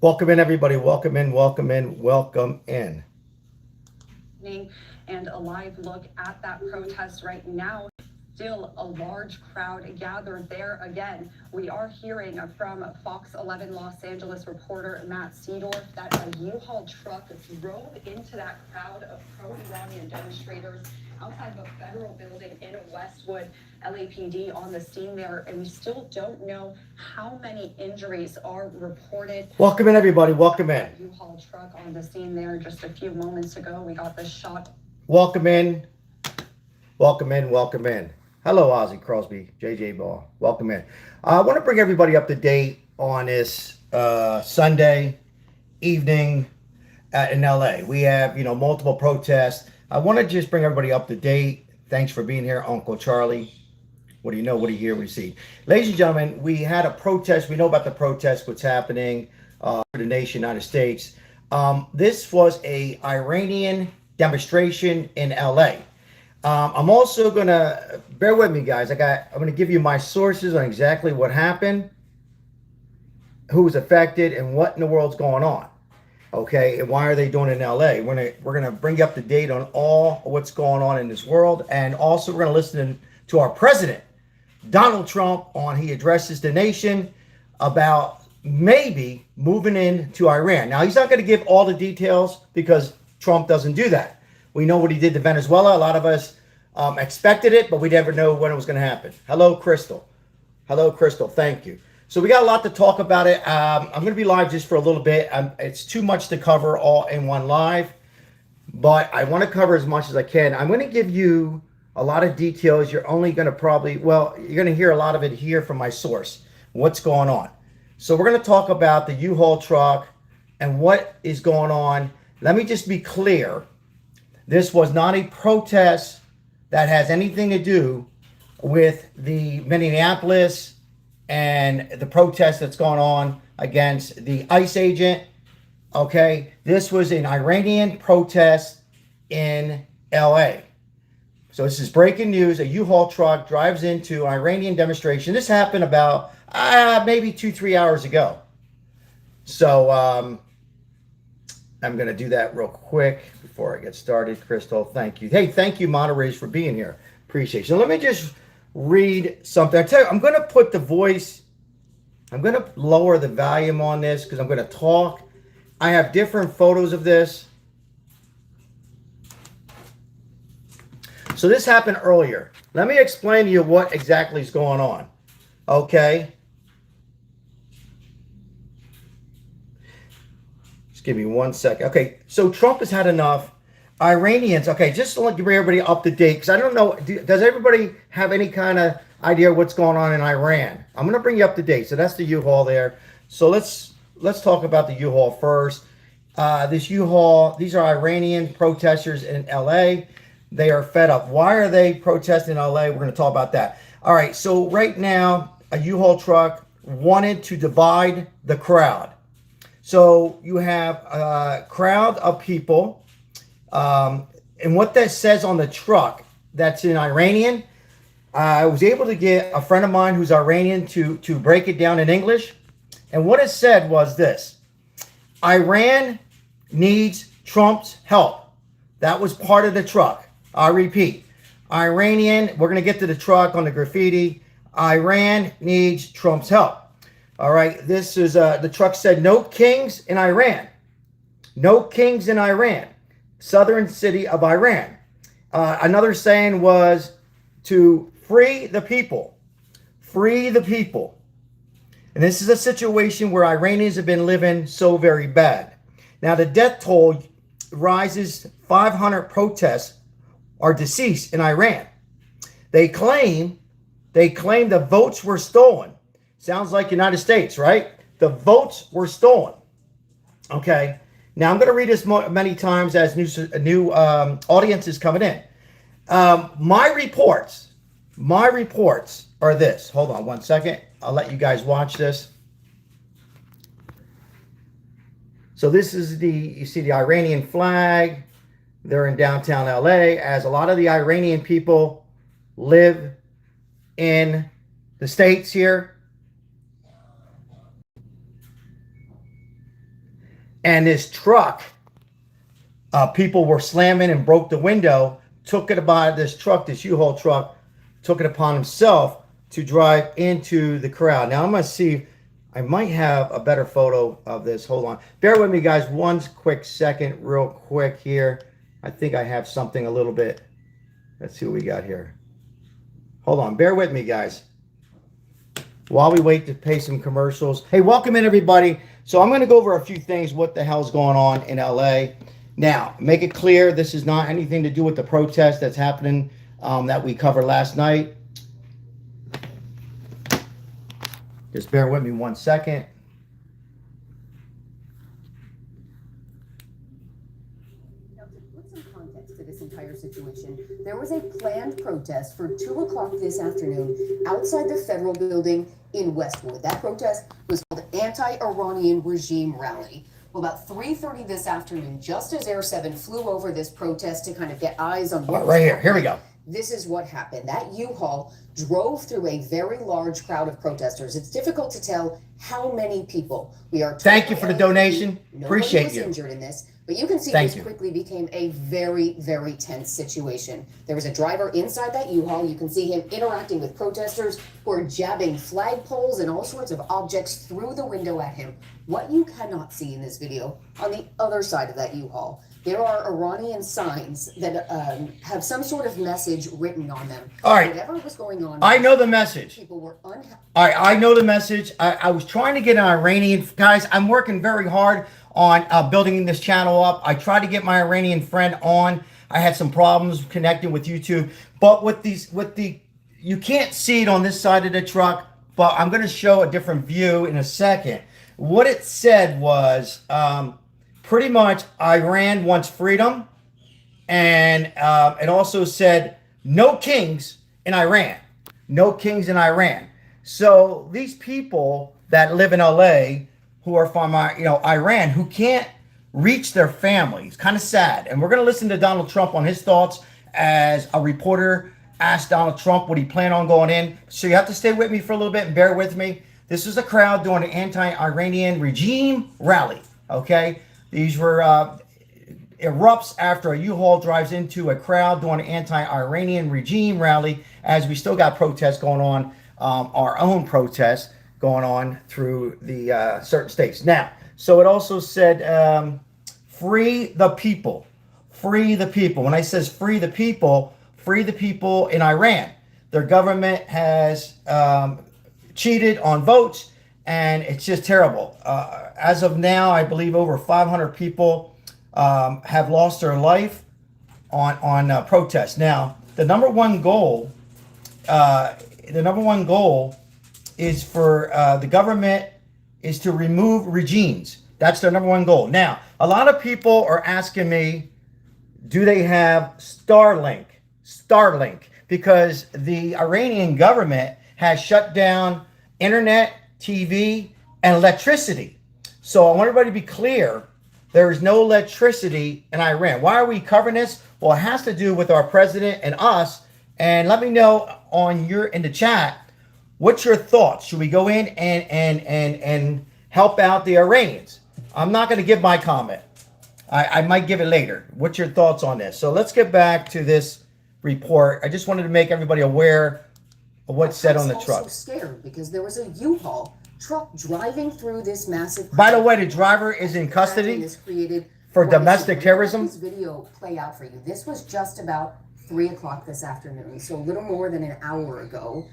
Welcome in, everybody. Welcome in, welcome in, welcome in. And a live look at that protest right now. Still a large crowd gathered there. Again, we are hearing from Fox 11 Los Angeles reporter Matt Seedorf that a U-Haul truck drove into that crowd of pro-Iranian demonstrators outside of a federal building in Westwood. LAPD on the scene there, and we still don't know how many injuries are reported. Welcome in, everybody. Welcome in. U-Haul truck on the scene there just a few moments ago. We got this shot. Welcome in. Welcome in. Welcome in. Hello, Ozzy Crosby, JJ Ball. Welcome in. I want to bring everybody up to date on this Sunday evening in LA. We have, multiple protests. I want to just bring everybody up to date. Thanks for being here, Uncle Charlie. What do you know? What do you hear? What do you see? Ladies and gentlemen, we had a protest. We know about the protest, what's happening for the nation, United States. This was a Iranian demonstration in LA. I'm also gonna bear with me, guys. I'm gonna give you my sources on exactly what happened, who was affected, and what in the world's going on. Okay, and why are they doing it in LA? We're gonna bring you up to date on all what's going on in this world, and also we're gonna listen to our president, Donald Trump, on he addresses the nation about maybe moving into Iran. Now he's not going to give all the details because Trump doesn't do that. We know what he did to Venezuela. A lot of us expected it, but we never know when it was going to happen. Hello, Crystal. Hello, Crystal. Thank you. So we got a lot to talk about it. I'm going to be live just for a little bit. It's too much to cover all in one live, but I want to cover as much as I can. I'm going to give you a lot of details. You're only going to you're going to hear a lot of it here from my source, what's going on. So we're going to talk about the U-Haul truck and what is going on. Let me just be clear. This was not a protest that has anything to do with the Minneapolis and the protest that's going on against the ICE agent. Okay, this was an Iranian protest in LA. So this is breaking news. A U-Haul truck drives into an Iranian demonstration. This happened about maybe 2-3 hours ago. So I'm going to do that real quick before I get started. Crystal, thank you. Hey, thank you, moderators, for being here. Appreciate you. So let me just read something. I tell you, I'm going to put the voice. I'm going to lower the volume on this because I'm going to talk. I have different photos of this. So this happened earlier. Let me explain to you what exactly is going on. Okay. Just give me 1 second. Okay, so Trump has had enough. Iranians, okay, just to bring everybody up to date, because I don't know, does everybody have any kind of idea what's going on in Iran? I'm going to bring you up to date. So that's the U-Haul there. So let's talk about the U-Haul first. This U-Haul, these are Iranian protesters in LA. They are fed up. Why are they protesting in LA? We're going to talk about that. All right, so right now, a U-Haul truck wanted to divide the crowd. So you have a crowd of people, and what that says on the truck, that's in Iranian. I was able to get a friend of mine who's Iranian to break it down in English. And what it said was this: Iran needs Trump's help. That was part of the truck. I repeat, Iranian, we're going to get to the truck on the graffiti. Iran needs Trump's help. All right, this is, the truck said, no kings in Iran. No kings in Iran. Southern city of Iran. Another saying was to free the people. Free the people. And this is a situation where Iranians have been living so very bad. Now, the death toll rises. 500 protests are deceased in Iran. They claim the votes were stolen. Sounds like United States, right? The votes were stolen. Okay. Now I'm going to read this many times as new audience is coming in. My reports are this. Hold on 1 second. I'll let you guys watch this. So this is you see the Iranian flag. They're in downtown LA, as a lot of the Iranian people live in the States here. and this truck, people were slamming and broke the window, took it upon this truck, this U-Haul truck, took it upon himself to drive into the crowd. Now I'm going to see, I might have a better photo of this. Hold on. Bear with me, guys. One quick second, real quick here. I think I have something a little bit. Let's see what we got here. Hold on. Bear with me, guys, while we wait to pay some commercials. Hey, welcome in, everybody. So I'm going to go over a few things, what the hell's going on in LA. Now, make it clear, this is not anything to do with the protest that's happening that we covered last night. Just bear with me one second. Now, to put some context to this entire situation, there was a planned protest for 2 o'clock this afternoon outside the federal building in Westwood. That protest was called anti-Iranian regime rally. Well, about 3:30 this afternoon, just as Air 7 flew over this protest to kind of get eyes on what right here we go. This is what happened. That U-Haul drove through a very large crowd of protesters. It's difficult to tell how many people. We are. Thank you for the donation. Appreciate you. Injured in this, but you can see this quickly became a very, very tense situation. There was a driver inside that U-Haul. You can see him interacting with protesters who are jabbing flagpoles and all sorts of objects through the window at him. What you cannot see in this video, on the other side of that U-Haul, there are Iranian signs that have some sort of message written on them. All right. Whatever was going on. I know the message. People were unhappy. All right, I know the message. I was trying to get an Iranian, guys. I'm working very hard on building this channel up. I tried to get my Iranian friend on. I had some problems connecting with YouTube, but you can't see it on this side of the truck. But I'm going to show a different view in a second. What it said was pretty much Iran wants freedom, and it also said no kings in Iran. No kings in Iran. So these people that live in LA who are from Iran, who can't reach their families, kind of sad. And we're going to listen to Donald Trump on his thoughts as a reporter asked Donald Trump what he planned on going in. So you have to stay with me for a little bit and bear with me. This was a crowd doing an anti-Iranian regime rally, okay? These were erupts after a U-Haul drives into a crowd doing an anti-Iranian regime rally, as we still got protests going on, our own protests going on through the certain states. Now, so it also said, free the people, free the people. When I says free the people in Iran. Their government has cheated on votes, and it's just terrible. As of now, I believe over 500 people have lost their life on protests. Now, the number one goal is for the government is to remove regimes. That's their number one goal. Now, a lot of people are asking me, do they have Starlink? Because the Iranian government has shut down internet, TV, and electricity. So I want everybody to be clear, there is no electricity in Iran. Why are we covering this? Well, it has to do with our president and us. And let me know in the chat, what's your thoughts? Should we go in and help out the Iranians? I'm not going to give my comment. I might give it later. What's your thoughts on this? So let's get back to this report. I just wanted to make everybody aware of what's said on the truck. I was so scared because there was a U-Haul truck driving through this massive. By the way, the driver is in custody for domestic terrorism. This video play out for you. This was just about 3 o'clock this afternoon, so a little more than an hour ago.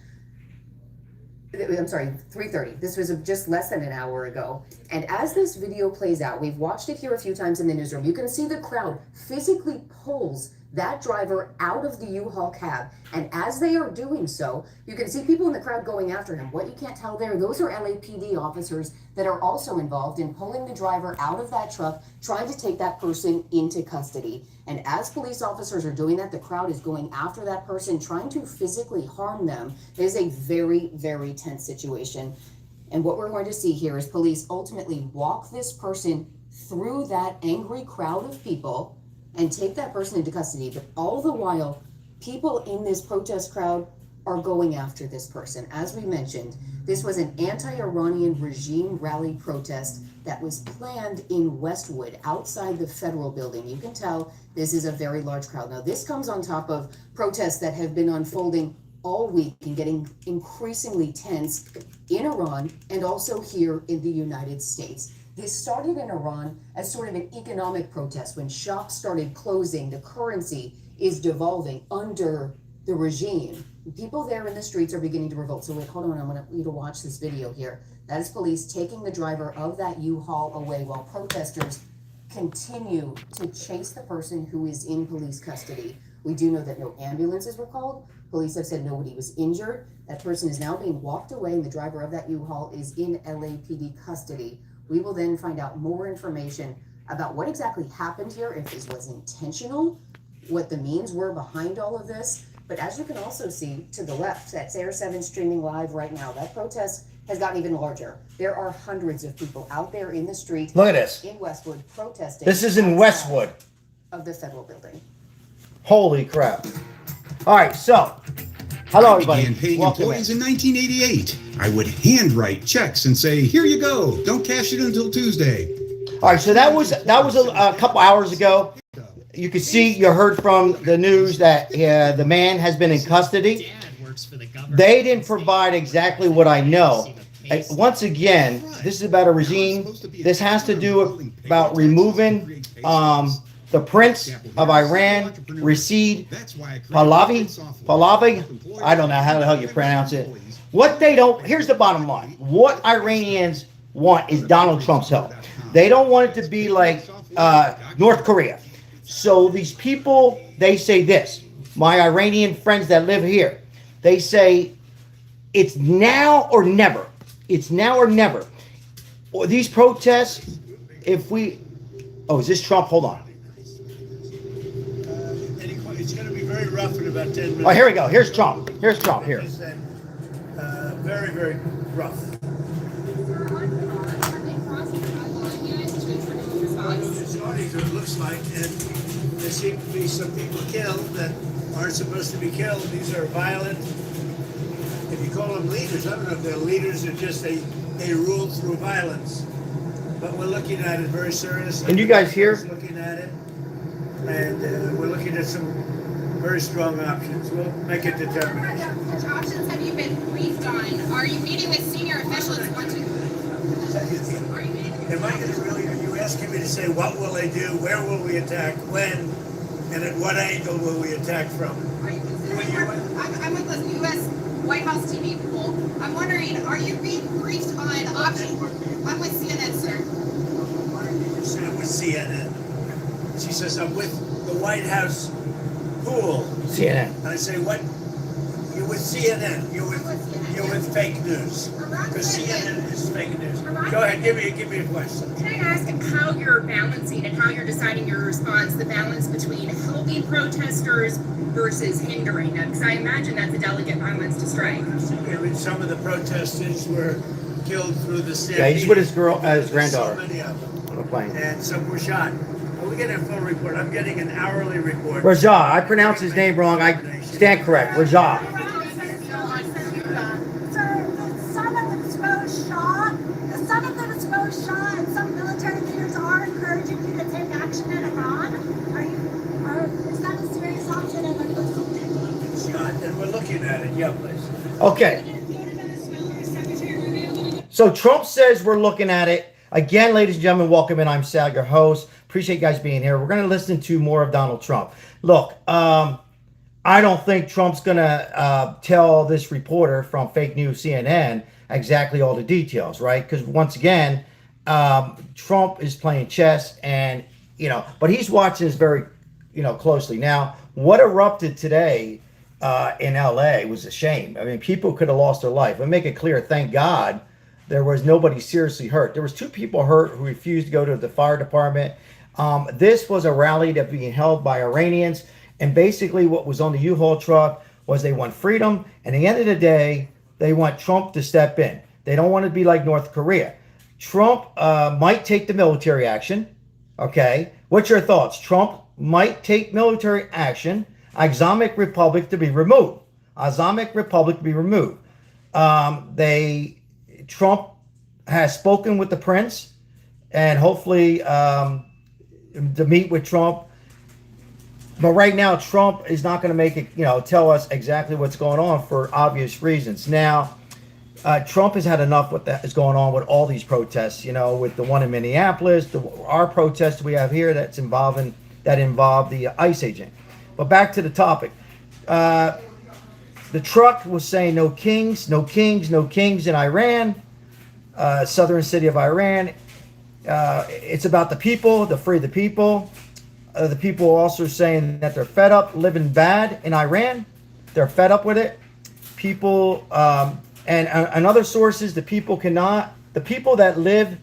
I'm sorry, 3:30. This was just less than an hour ago. And as this video plays out, we've watched it here a few times in the newsroom. You can see the crowd physically pulls that driver out of the U-Haul cab. And as they are doing so, you can see people in the crowd going after him. What you can't tell there, those are LAPD officers that are also involved in pulling the driver out of that truck, trying to take that person into custody. And as police officers are doing that, the crowd is going after that person, trying to physically harm them. It is a very, very tense situation. And what we're going to see here is police ultimately walk this person through that angry crowd of people and take that person into custody. But all the while, people in this protest crowd are going after this person. As we mentioned, this was an anti-Iranian regime rally protest that was planned in Westwood, outside the federal building. You can tell this is a very large crowd. Now, this comes on top of protests that have been unfolding all week and getting increasingly tense in Iran and also here in the United States. This started in Iran as sort of an economic protest. When shops started closing, the currency is devolving under the regime. People there in the streets are beginning to revolt. So wait, hold on, I want you to watch this video here. That is police taking the driver of that U-Haul away while protesters continue to chase the person who is in police custody. We do know that no ambulances were called. Police have said nobody was injured. That person is now being walked away, and the driver of that U-Haul is in LAPD custody. We will then find out more information about what exactly happened here, if this was intentional, what the means were behind all of this. But as you can also see to the left, that's Air 7 streaming live right now. That protest has gotten even larger. There are hundreds of people out there in the street. Look at this. In Westwood protesting. This is in Westwood. Of the federal building. Holy crap. All right, so, hello everybody. I began paying Welcome employees in 1988. I would handwrite checks and say, here you go. Don't cash it until Tuesday. All right, so that was a couple hours ago. You can see, you heard from the news that the man has been in custody. They didn't provide exactly what I know. Once again, this is about a regime. This has to do about removing the Prince of Iran, Rashid Pahlavi. I don't know how the hell you pronounce it. What they don't, here's the bottom line. What Iranians want is Donald Trump's help. They don't want it to be like North Korea. So these people, they say this. My Iranian friends that live here, they say it's now or never. It's now or never. Or these protests, if we... Oh, is this Trump? Hold on. It's going to be very rough in about 10 minutes. Oh, here we go. Here's Trump. Here's Trump. Here. Very, very rough. It's starting to, it looks like, and there seem to be some people killed that aren't supposed to be killed. These are violent. If you call them leaders, I don't know if they're leaders or just they rule through violence. But we're looking at it very seriously. And you guys hear? Looking at it, and we're looking at some very strong options. We'll make a determination. Which options have you been briefed on? Are you meeting with senior officials? Am I going to really, are you asking me to say what will they do, where will we attack, when, and at what angle will we attack from? Are you considering, I'm with the U.S. White House TV pool. I'm wondering, are you being briefed on options? I'm with CNN, sir. I'm with CNN. She says, I'm with the White House pool. CNN. And I say, what? You're with CNN. You're with fake news. Because CNN is fake news. Go ahead, give me a question. Can I ask how you're balancing and how you're deciding your response, the balance between helping protesters versus hindering them? Because I imagine that's a delicate balance to strike. I mean, some of the protesters were killed through the stampede. Yeah, he's with his granddaughter. So many of them. On the plane. And some were shot. Are we getting a full report? I'm getting an hourly report. Raja. I pronounced his name wrong. I stand correct. Raja. Some of them exposed shot, and some military leaders are encouraging you to take action in Iran. Is that a serious option? It's not, and we're looking at it. Yeah, please. Okay. So Trump says we're looking at it. Again, ladies and gentlemen, welcome in. I'm Sal, your host. Appreciate you guys being here. We're going to listen to more of Donald Trump. Look, I don't think Trump's going to tell this reporter from fake news CNN exactly all the details, right? Because once again, Trump is playing chess, and but he's watching this very, closely. Now, what erupted today in LA was a shame. I mean, people could have lost their life. Let me make it clear. Thank God there was nobody seriously hurt. There was 2 people hurt who refused to go to the fire department. This was a rally that being held by Iranians, and basically what was on the U-Haul truck was they want freedom, and at the end of the day, they want Trump to step in. They don't want to be like North Korea. Trump might take the military action. Okay. What's your thoughts? Trump might take military action. Islamic Republic to be removed. Islamic Republic to be removed. Trump has spoken with the prince, and hopefully to meet with Trump. But right now, Trump is not going to make it, tell us exactly what's going on for obvious reasons. Now, Trump has had enough with that is going on with all these protests. With the one in Minneapolis, our protest we have here that involved the ICE agent. But back to the topic. The truck was saying no kings, no kings, no kings in Iran, southern city of Iran. It's about the people, to free the people. The people also saying that they're fed up living bad in Iran. They're fed up with it. People, and other sources, the people that live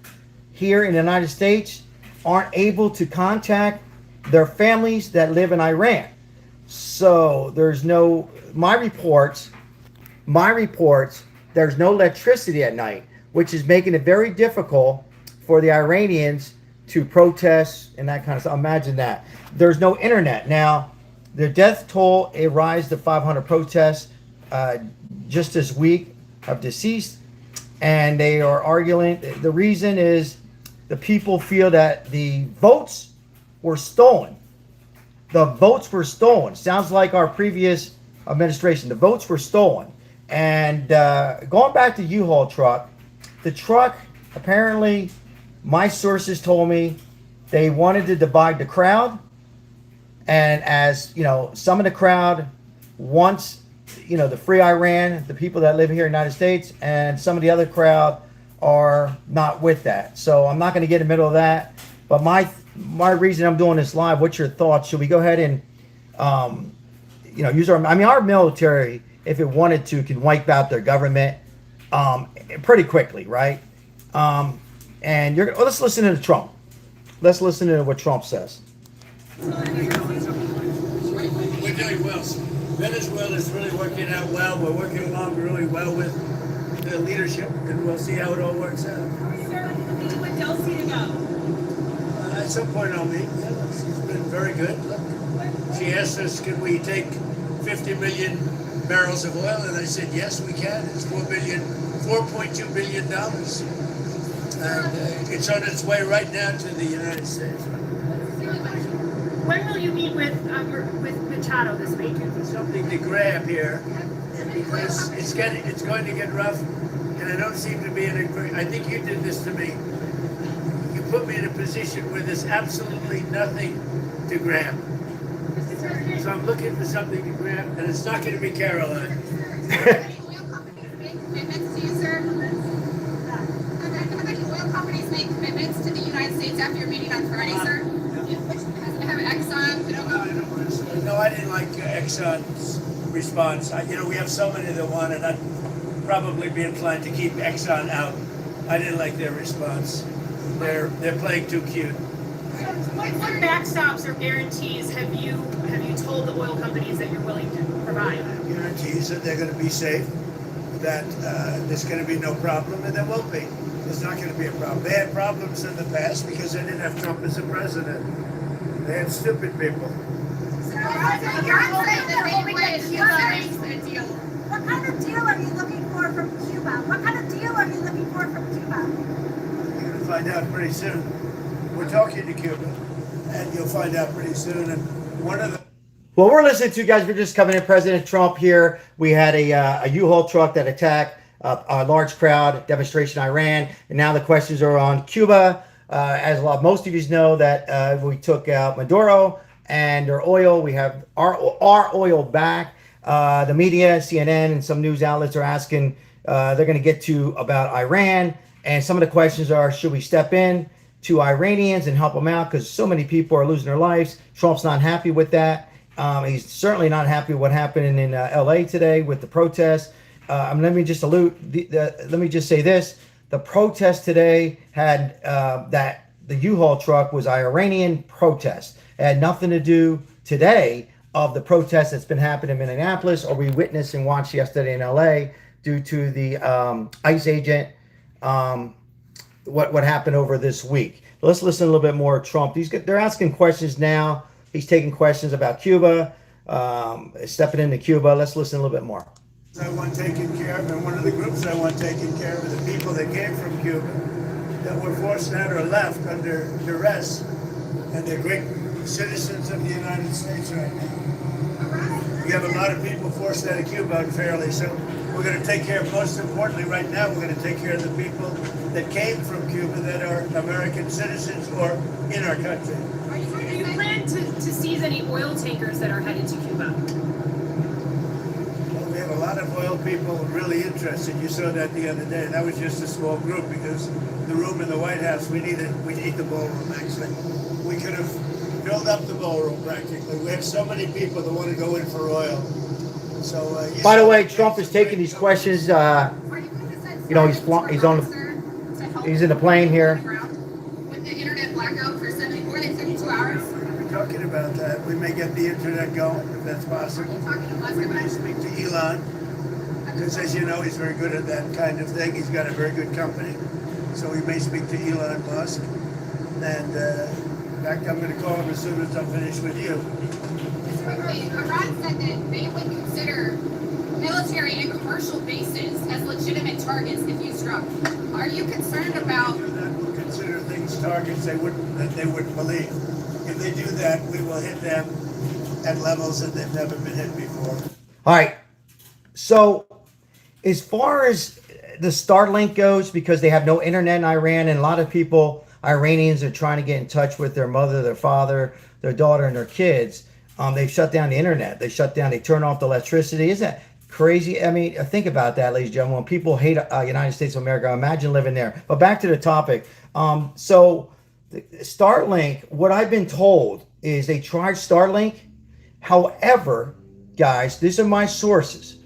here in the United States aren't able to contact their families that live in Iran. So there's my reports, there's no electricity at night, which is making it very difficult for the Iranians to protest and that kind of stuff. Imagine that. There's no internet. Now, the death toll, it rise to 500 protests just this week of deceased. And they are arguing. The reason is the people feel that the votes were stolen. The votes were stolen. Sounds like our previous administration. The votes were stolen. And going back to U-Haul truck, the truck, apparently, my sources told me they wanted to divide the crowd. And as, some of the crowd wants, the free Iran, the people that live here in the United States, and some of the other crowd are not with that. So I'm not going to get in the middle of that. But my reason I'm doing this live, what's your thoughts? Should we go ahead and, use our military, if it wanted to, can wipe out their government pretty quickly, right? And let's listen to Trump. Let's listen to what Trump says. We're doing well. Venezuela is really working out well. We're working along really well with the leadership, and we'll see how it all works out. At some point I'll meet. She's been very good. She asked us, can we take 50 million barrels of oil? And I said, yes, we can. It's $4.2 billion. And it's on its way right now to the United States. When will you meet with Machado this week? There's something to grab here, because it's going to get rough, and I don't seem to be in a great. I think you did this to me. You put me in a position where there's absolutely nothing to grab. So I'm looking for something to grab, and it's not going to be Caroline. Companies make commitments to the United States after your meeting on Friday, sir? Have Exxon? No, I didn't like Exxon's response. We have so many that want, and I'd probably be inclined to keep Exxon out. I didn't like their response. They're playing too cute. What backstops or guarantees have you told the oil companies that you're willing to provide? Guarantees that they're going to be safe, that there's going to be no problem, and there won't be. There's not going to be a problem. They had problems in the past because they didn't have Trump as a president. They had stupid people. What kind of deal are you looking for from Cuba? What kind of deal are you looking for from Cuba? You're going to find out pretty soon. We're talking to Cuba, and you'll find out pretty soon. And one of the Well, we're listening to, guys, we're just coming in. President Trump here. We had a U-Haul truck that attacked a large crowd demonstration in Iran, and now the questions are on Cuba. As most of you know, that we took out Maduro and their oil. We have our oil back. The media, CNN, and some news outlets are asking. They're going to get to about Iran, and some of the questions are: should we step in to Iranians and help them out, because so many people are losing their lives? Trump's not happy with that. He's certainly not happy with what happened in LA today with the protests. Let me just say this: the protest today had that the U-Haul truck was an Iranian protest. It had nothing to do today of the protest that's been happening in Minneapolis, or we witnessed and watched yesterday in LA due to the ICE agent. What happened over this week? Let's listen a little bit more. Trump. They're asking questions now. He's taking questions about Cuba. stepping into Cuba. Let's listen a little bit more. I want taken care of, and one of the groups I want taken care of are the people that came from Cuba that were forced out or left under duress, and they're great citizens of the United States right now. We have a lot of people forced out of Cuba unfairly, so we're going to take care of, most importantly right now, we're going to take care of the people that came from Cuba that are American citizens or in our country. Do you plan to seize any oil tankers that are headed to Cuba? Well, we have a lot of oil people really interested. You saw that the other day. That was just a small group because the room in the White House, we need the ballroom actually. We could have filled up the ballroom practically. We have so many people that want to go in for oil. So, by the way, Trump is taking these questions. You know, he's in the plane here. With the internet blackout for more than 72 hours. We're talking about that. We may get the internet going if that's possible. We may speak to Elon because, as you know, he's very good at that kind of thing. He's got a very good company, so we may speak to Elon Musk. And in fact, I'm going to call him as soon as I'm finished with you. Iran said that they would consider military and commercial bases as legitimate targets if you struck. Are you concerned about that? We'll consider things targets they wouldn't believe. If they do that, we will hit them at levels that they've never been hit before. All right. So, as far as the Starlink goes, because they have no internet in Iran, and a lot of people, Iranians, are trying to get in touch with their mother, their father, their daughter, and their kids. They've shut down the internet. They turn off the electricity. Isn't that crazy? I mean, think about that, ladies and gentlemen. When people hate United States of America, imagine living there. But back to the topic. So Starlink, what I've been told is they tried Starlink. However, guys, these are my sources,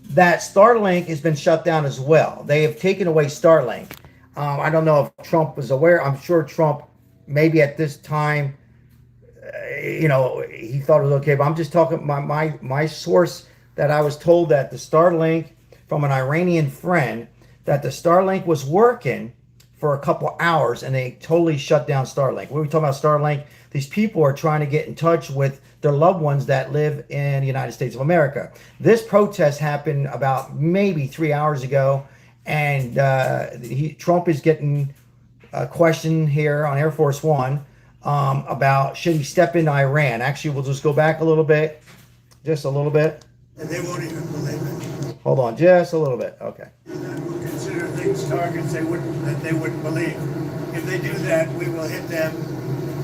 that Starlink has been shut down as well. They have taken away Starlink. I don't know if Trump was aware. I'm sure Trump, maybe at this time, you know, he thought it was okay. But I'm just talking my source, that I was told that the Starlink, from an Iranian friend, that the Starlink was working for a couple hours and they totally shut down Starlink. What are we talking about Starlink? These people are trying to get in touch with their loved ones that live in the United States of America. This protest happened about maybe 3 hours ago, and Trump is getting a question here on Air Force One about should he step into Iran. Actually, we'll just go back a little bit, just a little bit. And they won't even believe it. Hold on, just a little bit. Okay. And we'll consider things targets they wouldn't believe. If they do that, we will hit them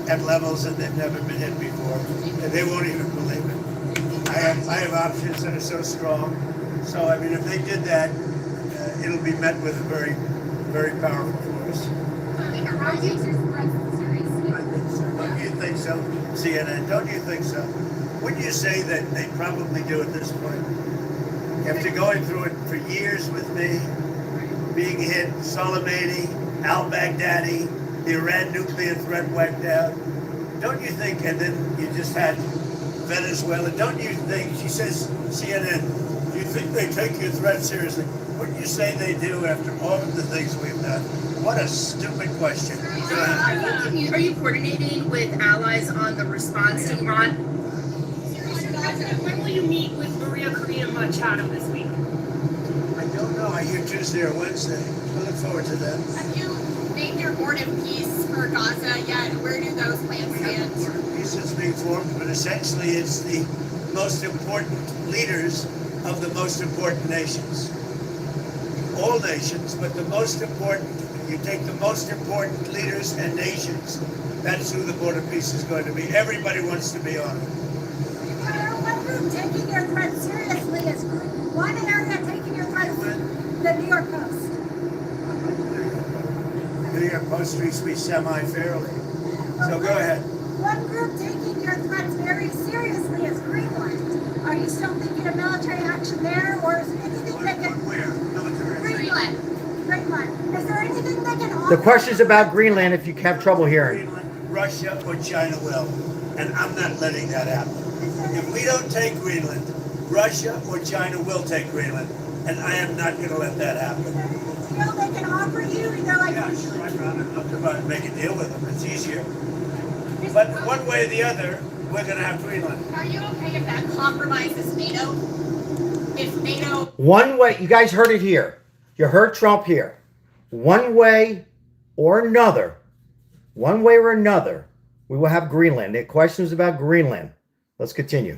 at levels that they've never been hit before, and they won't even believe it. I have options that are so strong. So I mean, if they did that, it'll be met with a very, very powerful force. Iran takes their threats seriously? I think so. Don't you think so, CNN? Don't you think so? Wouldn't you say that they probably do at this point? After going through it for years with me, being hit, Soleimani, al-Baghdadi, the Iran nuclear threat wiped out, don't you think, and then you just had Venezuela, don't you think, she says, CNN, do you think they take your threat seriously? Wouldn't you say they do after all of the things we've done? What a stupid question. Are you coordinating with allies on the response to Iran? When will you meet with Maria Corina Machado this week? I don't know. I hear Tuesday or Wednesday. I look forward to that. Have you named your board of peace for Gaza yet? Where do those plans stand? Board of Peace is being formed, but essentially it's the most important leaders of the most important nations. All nations, but the most important. You take the most important leaders and nations. That's who the Board of Peace is going to be. Everybody wants to be on it. One group taking your threat seriously is one area taking your threat, the New York Post. New York Post treats me semi-fairly. So go ahead. One group taking your threats very seriously is Greenland. Are you still thinking of military action there, or is there anything that can... Where? Military. Greenland. Is there anything that can offer... The question's about Greenland, if you have trouble hearing. Greenland, Russia or China will. And I'm not letting that happen. If we don't take Greenland, Russia or China will take Greenland. And I am not going to let that happen. Is there anything deal they can offer you? Either like... Yeah, sure, I'd rather make a deal with them. It's easier. But one way or the other, we're going to have Greenland. Are you okay if that compromises NATO? If NATO One way, you guys heard it here. You heard Trump here. One way or another, we will have Greenland. The questions about Greenland. Let's continue.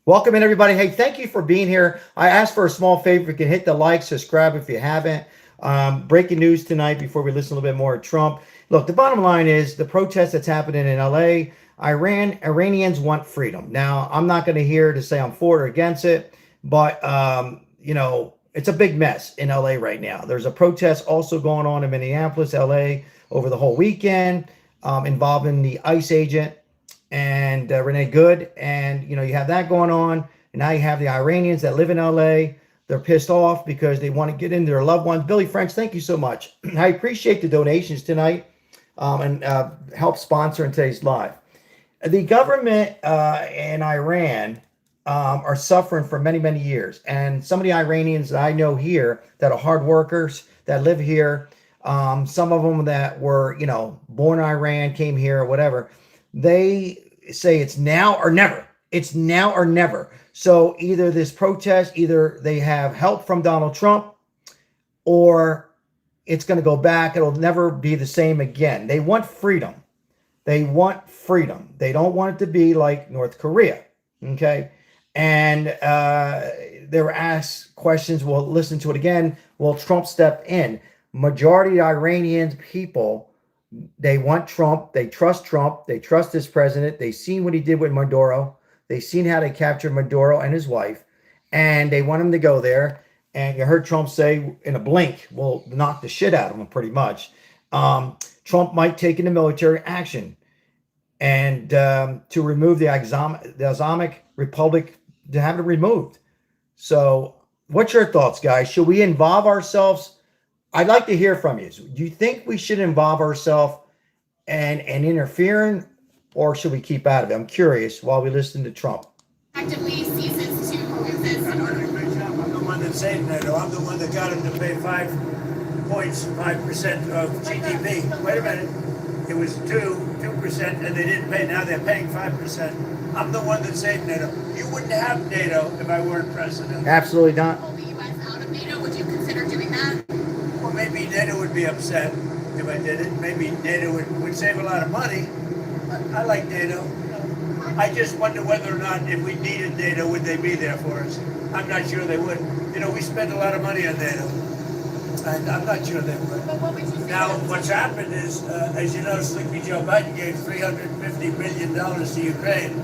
Welcome in, everybody. Hey, thank you for being here. I asked for a small favor. If you can hit the like, subscribe if you haven't. Breaking news tonight before we listen a little bit more to Trump. Look, the bottom line is the protest that's happening in LA, Iranians want freedom. Now, I'm not going to here to say I'm for it or against it, but, you know, it's a big mess in LA right now. There's a protest also going on in Minneapolis, LA over the whole weekend involving the ICE agent and Renee Good. And, you know, you have that going on. And now you have the Iranians that live in LA. They're pissed off because they want to get into their loved ones. Billy French, thank you so much. I appreciate the donations tonight and help sponsor in today's live. The government in Iran are suffering for many, many years. And some of the Iranians that I know here that are hard workers that live here, some of them that were, you know, born in Iran, came here or whatever, they say it's now or never. It's now or never. So either this protest, either they have help from Donald Trump or it's going to go back. It'll never be the same again. They want freedom. They want freedom. They don't want it to be like North Korea. Okay. And they were asked questions. We'll listen to it again. Will Trump step in? Majority of Iranian people, they want Trump. They trust Trump. They trust this president. They've seen what he did with Maduro. They've seen how they captured Maduro and his wife. And they want him to go there. And you heard Trump say in a blink, we'll knock the shit out of him pretty much. Trump might take into military action and to remove the Islamic Republic, to have it removed. So what's your thoughts, guys? Should we involve ourselves? I'd like to hear from you. Do you think we should involve ourselves and interfering, or should we keep out of it? I'm curious while we listen to Trump. actively ceases to exist? I'm the one that saved NATO. I'm the one that got him to pay 5% of GDP. Wait a minute. It was 2%, and they didn't pay. Now they're paying 5%. I'm the one that saved NATO. You wouldn't have NATO if I weren't president. Absolutely not. Pull the U.S. out of NATO? Would you consider doing that? Well, maybe NATO would be upset if I did it. Maybe NATO would save a lot of money. I like NATO. I just wonder whether or not if we needed NATO, would they be there for us? I'm not sure they would. You know, we spend a lot of money on NATO. And I'm not sure they would. But what would you say? Now, what's happened is, as you know, Sleepy Joe Biden gave $350 billion to Ukraine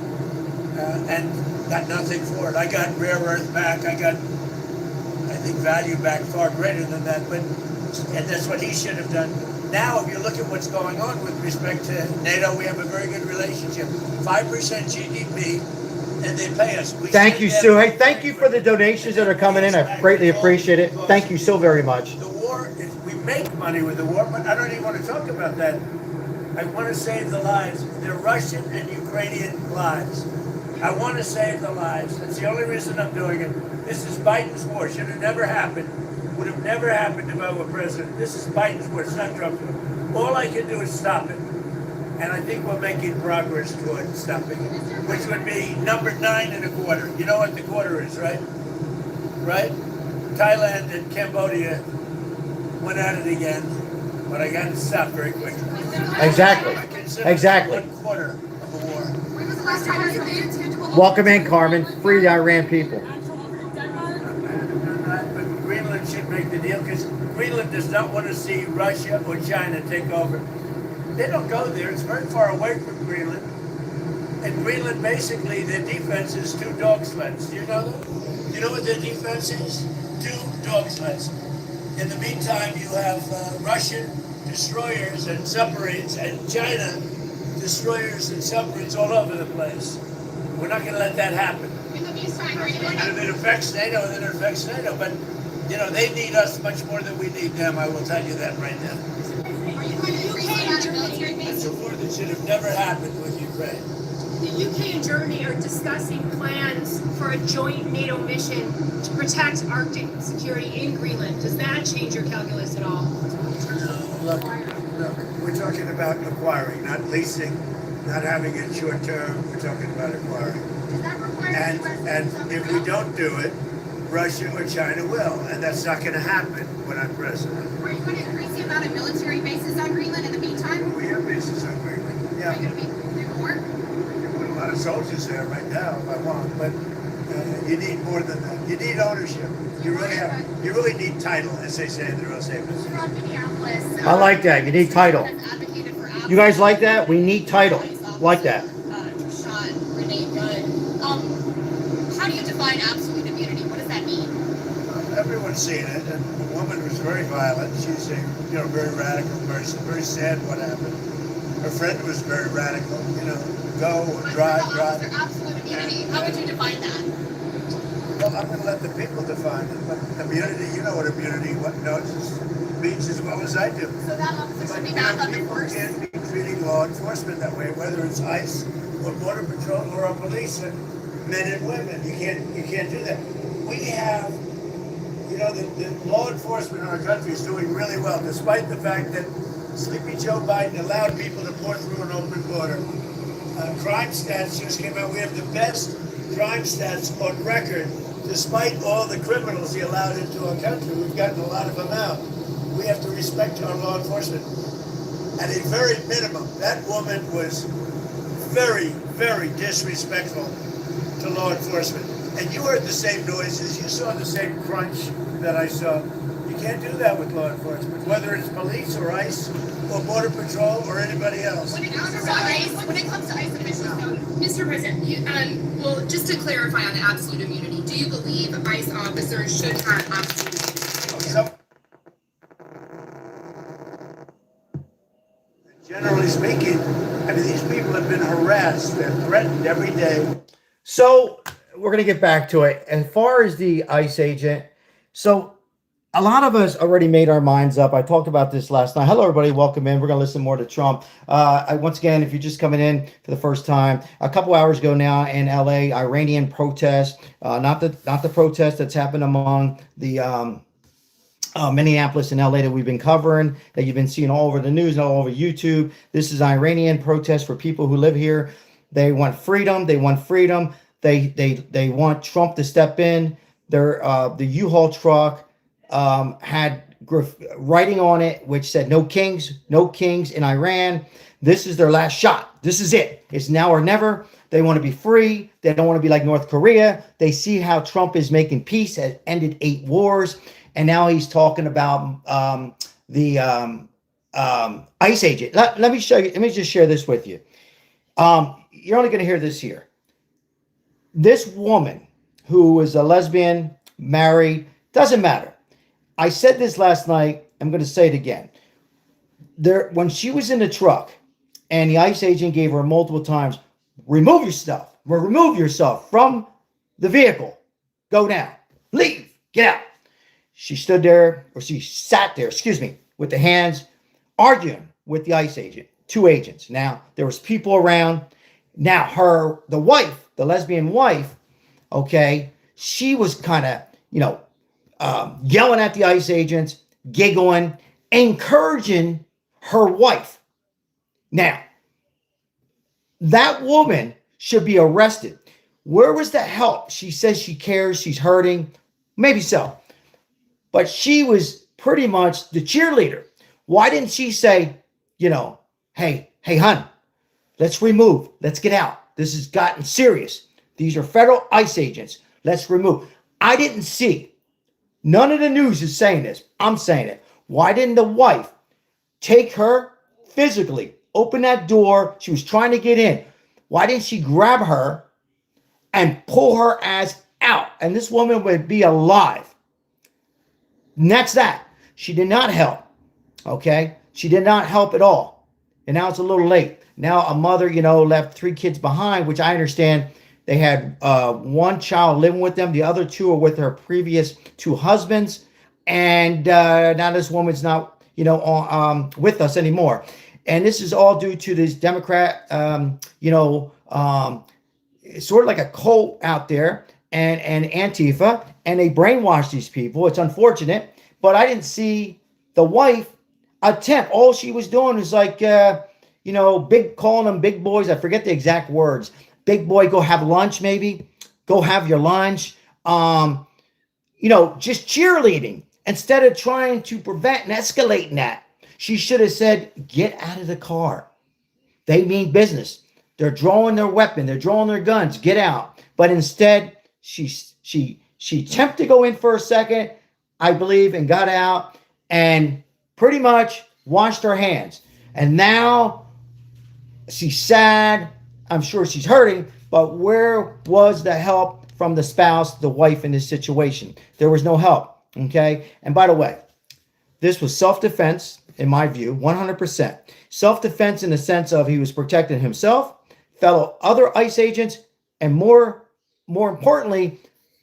and got nothing for it. I got rare earth back. I got, I think, value back far greater than that. And that's what he should have done. Now, if you look at what's going on with respect to NATO, we have a very good relationship. 5% GDP, and they pay us. Thank you, Sue. Hey, thank you for the donations that are coming in. I greatly appreciate it. Thank you so very much. The war, we make money with the war, but I don't even want to talk about that. I want to save the lives. They're Russian and Ukrainian lives. I want to save the lives. That's the only reason I'm doing it. This is Biden's war. Should have never happened. Would have never happened if I were president. This is Biden's war. It's not Trump's war. All I can do is stop it. And I think we're making progress toward stopping it, which would be number 9 1/4. You know what the quarter is, right? Right? Thailand and Cambodia went at it again, but I got to stop very quickly. Exactly. Exactly. 1/4 of the war. When was the last time you made a tangible? Welcome in, Carmen. Free the Iran people. But Greenland should make the deal because Greenland does not want to see Russia or China take over. They don't go there. It's very far away from Greenland. And Greenland, basically, their defense is 2 dog sleds. Do you know that? You know what their defense is? 2 dog sleds. In the meantime, you have Russian destroyers and submarines and China destroyers and submarines all over the place. We're not going to let that happen. In the meantime, are you And if it affects NATO, then it affects NATO. But, you know, they need us much more than we need them. I will tell you that right now. going to freeze out a military base? It's a war that should have never happened with Ukraine. The UK and Germany are discussing plans for a joint NATO mission to protect Arctic security in Greenland. Does that change your calculus at all? Look, we're talking about acquiring, not leasing. not having it short term. We're talking about acquiring. Does that require And if we don't do it, Russia or China will, and that's not going to happen when I'm president. Are you going to increase the amount of military bases on Greenland in the meantime? We have bases on Greenland. Yeah, Are you going to be more? we put a lot of soldiers there right now if I want, but you need more than that. You need ownership. You really need title, as they say in the real estate business. From Minneapolis, I like that. You need title. has advocated for You guys like that? We need title. Like that. Shot Renee Gunn. How do you define absolute immunity? What does that mean? Everyone's seen it, and the woman was very violent. She's a very radical person. Very sad what happened. Her friend was very radical. Go and drive. Absolute immunity. How would you define that? Well, I'm going to let the people define it. But immunity, you know what immunity means as well as I do. So that officer should be But, back on the people force. can't be treating law enforcement that way, whether it's ICE or Border Patrol or our police, and men and women. You can't do that. We have, the law enforcement in our country is doing really well, despite the fact that Sleepy Joe Biden allowed people to pour through an open border. Crime stats just came out. We have the best crime stats on record, despite all the criminals he allowed into our country. We've gotten a lot of them out. We have to respect our law enforcement. At a very minimum, that woman was very, very disrespectful to law enforcement. And you heard the same noises. You saw the same crunch that I saw. You can't do that with law enforcement, whether it's police or ICE or Border Patrol or anybody else. When it comes to ICE officials, though, Mr. President, well, just to clarify on the absolute immunity, do you believe ICE officers should have absolute immunity? So, generally speaking, these people have been harassed and threatened every day. So we're going to get back to it. As far as the ICE agent, so a lot of us already made our minds up. I talked about this last night. Hello, everybody. Welcome in. We're going to listen more to Trump. Once again, if you're just coming in for the first time, a couple hours ago now in LA, Iranian protest, not the protest that's happened among the Minneapolis and LA that we've been covering, that you've been seeing all over the news and all over YouTube. This is Iranian protest for people who live here. They want freedom. They want freedom. They want Trump to step in. The U-Haul truck had writing on it which said no kings in Iran. This is their last shot. This is it. It's now or never. They want to be free. They don't want to be like North Korea. They see how Trump is making peace, has ended 8 wars, and now he's talking about the ICE agent. Let me show you. Let me just share this with you. You're only going to hear this here. This woman who is a lesbian, married, doesn't matter. I said this last night. I'm going to say it again. When she was in the truck and the ICE agent gave her multiple times, remove yourself from the vehicle. Go down. Leave. Get out. She sat there, with the hands arguing with the ICE agent, 2 agents. Now, there was people around. Now, the wife, the lesbian wife, okay, she was kind of, yelling at the ICE agents, giggling, encouraging her wife. Now, that woman should be arrested. Where was the help? She says she cares, she's hurting. Maybe so. But she was pretty much the cheerleader. Why didn't she say, hey, hun, let's remove, let's get out. This has gotten serious. These are federal ICE agents. Let's remove. I didn't see. None of the news is saying this. I'm saying it. Why didn't the wife take her physically, open that door? She was trying to get in. Why didn't she grab her and pull her ass out? And this woman would be alive. And that's that. She did not help. Okay? She did not help at all. And now it's a little late. Now a mother, left 3 kids behind, which I understand. They had 1 child living with them. The other 2 are with her previous 2 husbands. And now this woman's not, with us anymore. And this is all due to this Democrat, sort of like a cult out there and Antifa. And they brainwash these people. It's unfortunate. But I didn't see the wife attempt. All she was doing was like, calling them big boys. I forget the exact words. Big boy, go have lunch, maybe. Go have your lunch. Just cheerleading instead of trying to prevent and escalating that. She should have said, get out of the car. They mean business. They're drawing their weapon. They're drawing their guns. Get out. But instead, she attempted to go in for a second, I believe, and got out and pretty much washed her hands. And now she's sad. I'm sure she's hurting. But where was the help from the spouse, the wife in this situation? There was no help. Okay. And by the way, this was self-defense, in my view, 100%. Self-defense in the sense of he was protecting himself, fellow other ICE agents, and more importantly,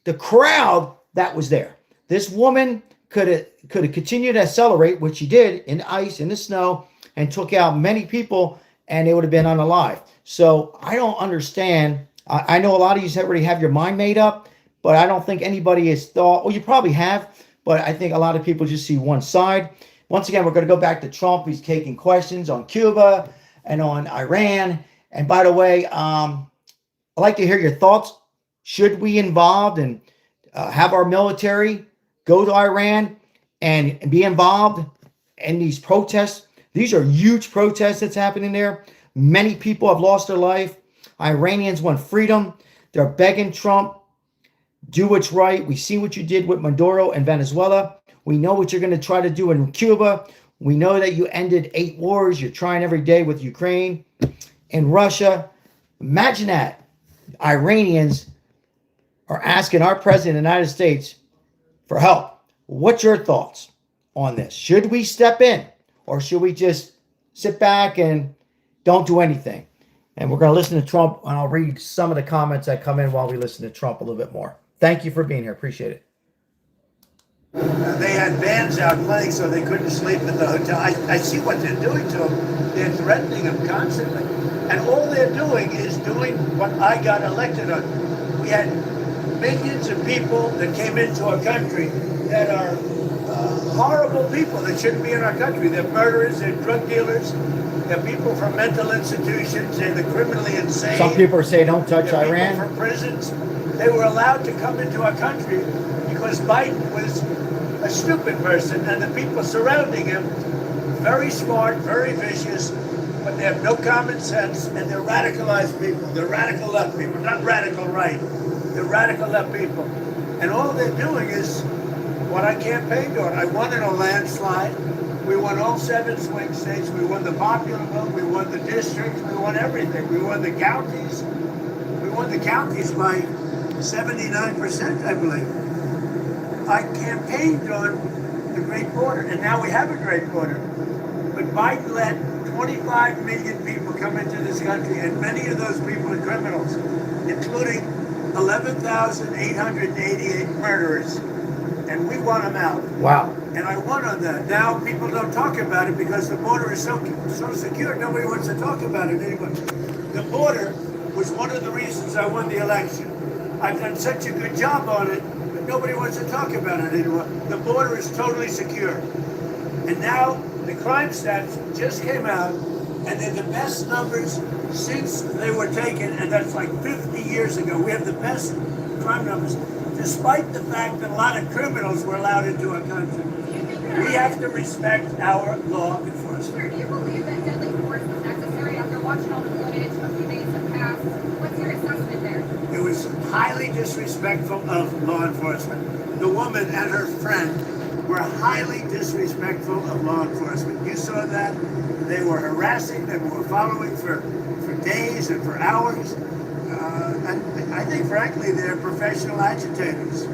the crowd that was there. This woman could have continued to accelerate, which she did in ice, in the snow, and took out many people, and they would have been unalive. So I don't understand. I know a lot of you already have your mind made up, but I don't think anybody has thought, well, you probably have, but I think a lot of people just see one side. Once again, we're going to go back to Trump. He's taking questions on Cuba and on Iran. And by the way, I'd like to hear your thoughts. Should we involved and have our military go to Iran and be involved in these protests? These are huge protests that's happening there. Many people have lost their life. Iranians want freedom. They're begging Trump, do what's right. We see what you did with Maduro and Venezuela. We know what you're going to try to do in Cuba. We know that you ended 8 wars. You're trying every day with Ukraine and Russia. Imagine that. Iranians are asking our president of the United States for help. What's your thoughts on this? Should we step in, or should we just sit back and don't do anything? And we're going to listen to Trump, and I'll read some of the comments that come in while we listen to Trump a little bit more. Thank you for being here. Appreciate it. They had bands out playing so they couldn't sleep at the hotel. I see what they're doing to them. They're threatening them constantly. And all they're doing is doing what I got elected on. We had millions of people that came into our country that are horrible people that shouldn't be in our country. They're murderers, they're drug dealers, they're people from mental institutions, they're the criminally insane. Some people are saying don't touch they're Iran. People from prisons. They were allowed to come into our country because Biden was a stupid person, and the people surrounding him, very smart, very vicious, but they have no common sense, and they're radicalized people. They're radical left people, not radical right. They're radical left people. And all they're doing is what I campaigned on. I won in a landslide. We won all 7 swing states. We won the popular vote. We won the districts. We won everything. We won the counties. We won the counties by 79%, I believe. I campaigned on the Great Border, and now we have a Great Border. But Biden let 25 million people come into this country, and many of those people are criminals, including 11,888 murderers. And we want them out. Wow. And I won on that. Now people don't talk about it because the border is so secure. Nobody wants to talk about it anymore. The border was one of the reasons I won the election. I've done such a good job on it, but nobody wants to talk about it anymore. The border is totally secure. And now the crime stats just came out, and they're the best numbers since they were taken, and that's like 50 years ago. We have the best crime numbers, despite the fact that a lot of criminals were allowed into our country. We have to respect our law enforcement. Do you believe that deadly force was necessary after watching all the footage a few days have passed? What's your assessment there? It was highly disrespectful of law enforcement. The woman and her friend were highly disrespectful of law enforcement. You saw that. They were harassing them, were following for days and for hours. And I think, frankly, they're professional agitators.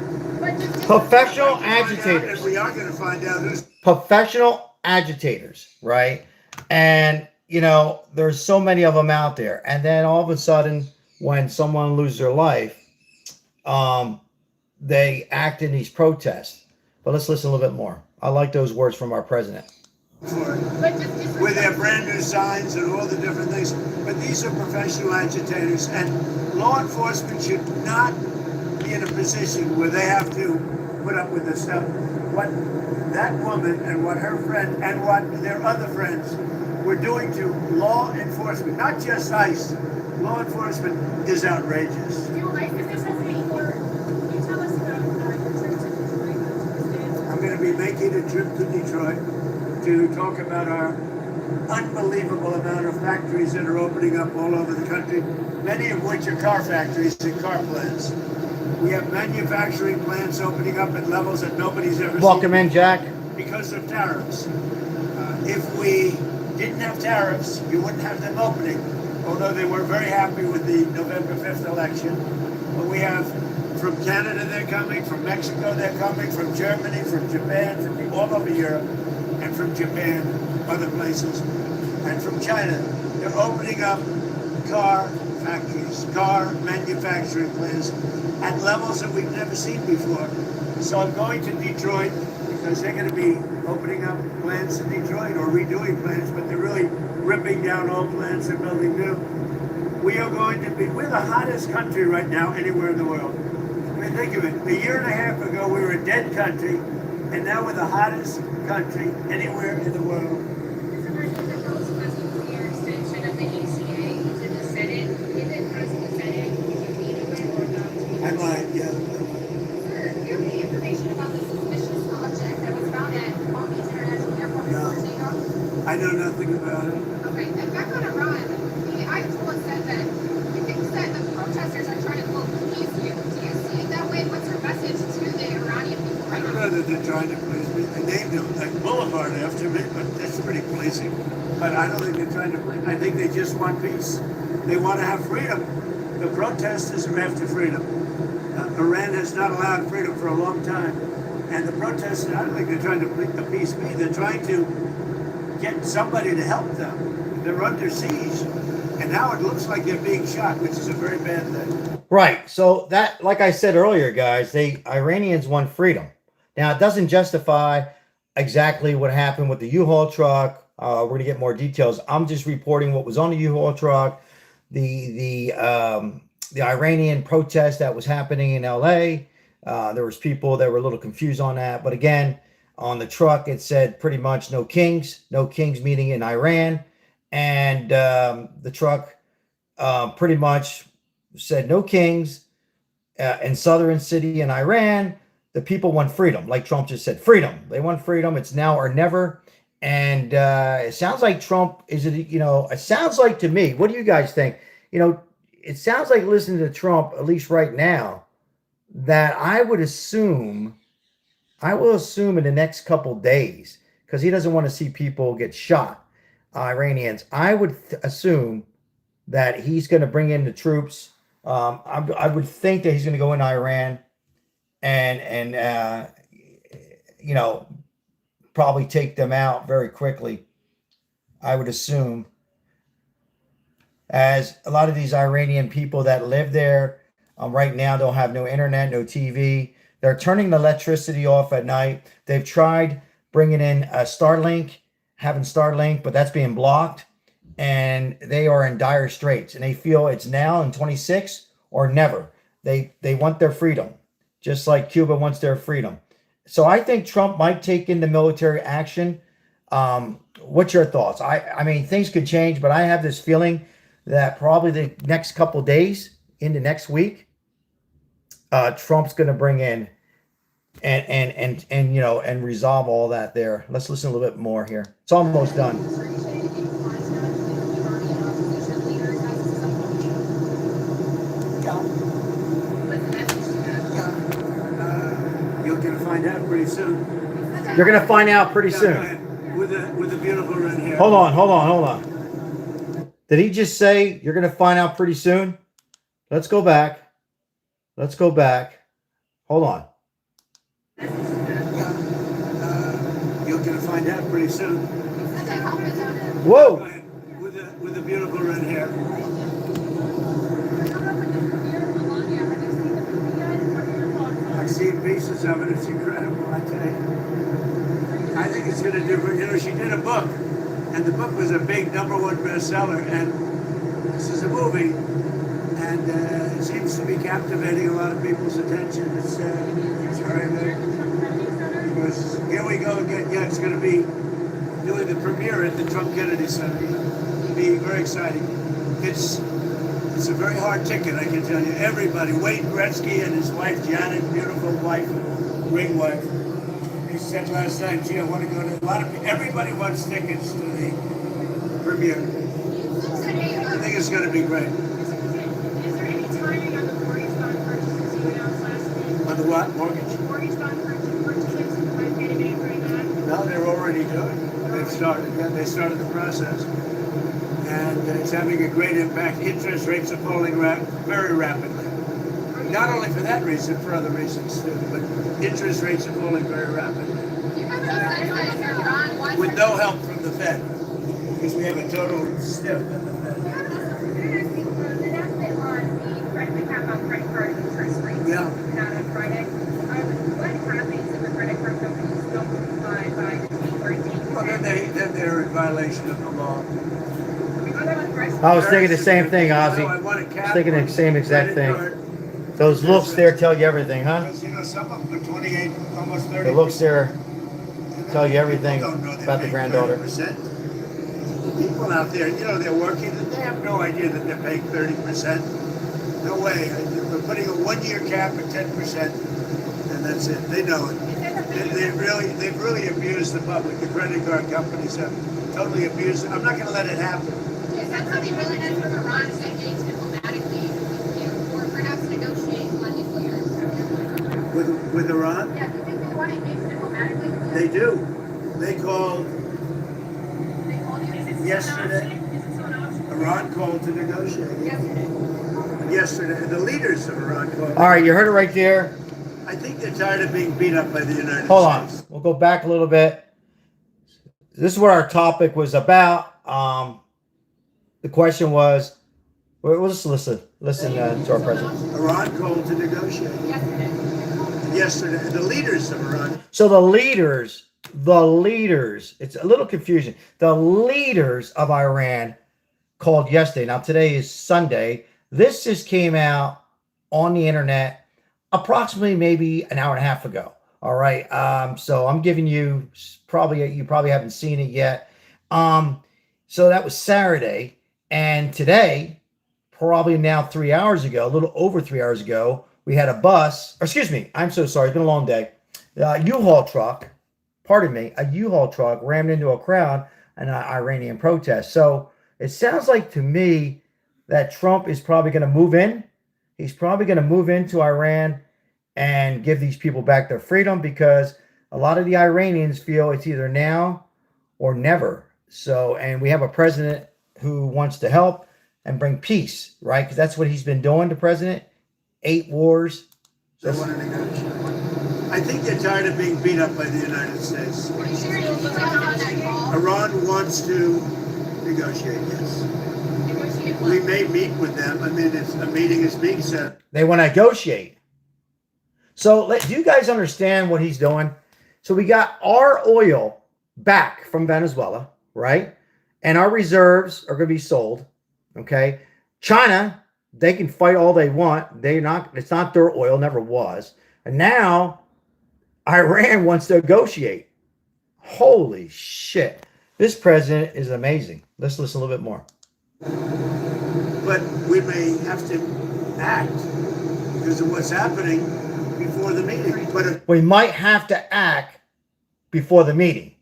Professional agitators. And we are going to find out who's Professional agitators, right? And, there's so many of them out there. And then all of a sudden, when someone loses their life, they act in these protests. But let's listen a little bit more. I like those words from our president. for it, with their brand new signs and all the different things. But these are professional agitators, and law enforcement should not be in a position where they have to put up with this stuff. What that woman and what her friend and what their other friends were doing to law enforcement, not just ICE, law enforcement is outrageous. Do ICE officials meet or can you tell us about your trip to Detroit? I'm going to be making a trip to Detroit to talk about our unbelievable amount of factories that are opening up all over the country, many of which are car factories and car plants. We have manufacturing plants opening up at levels that nobody's ever Welcome seen in, Jack. because of tariffs. If we didn't have tariffs, you wouldn't have them opening, although they were very happy with the November 5th election. But we have from Canada they're coming, from Mexico they're coming, from Germany, from Japan, from all over Europe, and from Japan, other places, and from China. They're opening up car factories, car manufacturing plants at levels that we've never seen before. So I'm going to Detroit because they're going to be opening up plants in Detroit or redoing plants, but they're really ripping down old plants and building new. We're the hottest country right now anywhere in the world. I mean, think of it. A year and a half ago, we were a dead country, and now we're the hottest country anywhere in the world. I might, yeah. Sir, do you have any information about the suspicious object that was found at Palm Beach International Airport in San Diego? I know nothing about it. Okay, and back on Iran, the Ayatollah said that he thinks that the protesters are trying to, quote, please you. Do you see it that way? What's your message to the Iranian people I right don't now? know that they're trying to please me. They named him like Boulevard after me, but that's pretty pleasing. But I don't think they're trying to please. I think they just want peace. They want to have freedom. The protesters are after freedom. Iran has not allowed freedom for a long time. And the protesters, I don't think they're trying to appease me. They're trying to get somebody to help them. They're under siege. And now it looks like they're being shot, which is a very bad thing. Right. So that, like I said earlier, guys, Iranians want freedom. Now, it doesn't justify exactly what happened with the U-Haul truck. We're going to get more details. I'm just reporting what was on the U-Haul truck, the Iranian protest that was happening in LA. There was people that were a little confused on that. But again, on the truck, it said pretty much no kings meeting in Iran. And the truck pretty much said no kings in southern city in Iran. The people want freedom. Like Trump just said, freedom. They want freedom. It's now or never. And it sounds like Trump it sounds like to me, what do you guys think? It sounds like listening to Trump, at least right now, that I will assume in the next couple days, because he doesn't want to see people get shot, Iranians, I would assume that he's going to bring in the troops. I would think that he's going to go in Iran and probably take them out very quickly, I would assume. As a lot of these Iranian people that live there right now don't have no internet, no TV. They're turning the electricity off at night. They've tried bringing in having Starlink, but that's being blocked. And they are in dire straits. And they feel it's now in 26 or never. They want their freedom, just like Cuba wants their freedom. So I think Trump might take into military action. What's your thoughts? I mean, things could change, but I have this feeling that probably the next couple days into next week, Trump's going to bring in and resolve all that there. Let's listen a little bit more here. It's almost done. You're going to find out pretty soon. You're going to find out pretty soon. With the beautiful red hair. Hold on. Did he just say you're going to find out pretty soon? Let's go back. Hold on. You're going to find out pretty soon. Whoa. With the beautiful red hair. I've seen pieces of it. It's incredible, I tell you. I think it's going to do. She did a book, and the book was a big #1 bestseller, and this is a movie, and it seems to be captivating a lot of people's attention. It's very, very. Here we go again. Yeah, it's going to be doing the premiere at the Trump Kennedy Center. It'll be very exciting. It's a very hard ticket, I can tell you. Everybody, Wayne Gretzky and his wife Janet, beautiful wife, ring wife. He said last night, gee, I want to go to everybody wants tickets to the premiere. I think it's going to be great. Is there any timing on the mortgage bond purchases you announced last week? On the what? Mortgage? Mortgage bond purchases, might be any right now? No, they're already doing it. They've started. Yeah, they started the process. And it's having a great impact. Interest rates are falling very rapidly. Not only for that reason, for other reasons too, but interest rates are falling very rapidly. With no help from the Fed, because we have a total stiff in the Fed. Yeah. Well, then they're in violation of the law. I was thinking the same thing, Ozzy. I want a cap I was thinking the same exact credit thing. card. Those looks there tell you everything, huh? Because, some of them are 28, almost 30. The looks there tell you everything People don't know they're about the paying granddaughter. 30%. People out there, they're working, they have no idea that they're paying 30%. No way. We're putting a 1-year cap at 10%, and that's it. They know it. They've really abused the public. The credit card companies have totally abused it. I'm not going to let it happen. Is that something willingness from Iran to engage diplomatically, or perhaps negotiate on nuclear? With Iran? Yeah, do you think they want to engage diplomatically? They do. They called They called you? Is it yesterday. Is it still an option? Iran called to negotiate. Yesterday. The leaders of Iran called. All right, you heard it right there. I think they're tired of being beat up by the United Hold on. States. We'll go back a little bit. This is what our topic was about. The question was, we'll just listen to our president. Iran called to negotiate. Yesterday. The leaders of Iran. So the leaders, it's a little confusion. The leaders of Iran called yesterday. Now today is Sunday. This just came out on the internet approximately maybe an hour and a half ago. All right. So I'm giving you you probably haven't seen it yet. So that was Saturday. And today, probably now 3 hours ago, a little over 3 hours ago, we had a bus, or excuse me, I'm so sorry, it's been a long day. A U-Haul truck rammed into a crowd in an Iranian protest. So it sounds like to me that Trump is probably going to move in. He's probably going to move into Iran and give these people back their freedom, because a lot of the Iranians feel it's either now or never. So, and we have a president who wants to help and bring peace, right? Because that's what he's been doing, the president. 8 wars. They want to negotiate. I think they're tired of being beat up by the United States. Iran wants to negotiate, yes. We may meet with them. I mean, a meeting is being set. They want to negotiate. So do you guys understand what he's doing? So we got our oil back from Venezuela, right? And our reserves are going to be sold, okay? China, they can fight all they want. It's not their oil, never was. And now Iran wants to negotiate. Holy shit. This president is amazing. Let's listen a little bit more. But we may have to act because of what's happening before the meeting. But we might have to act before the meeting.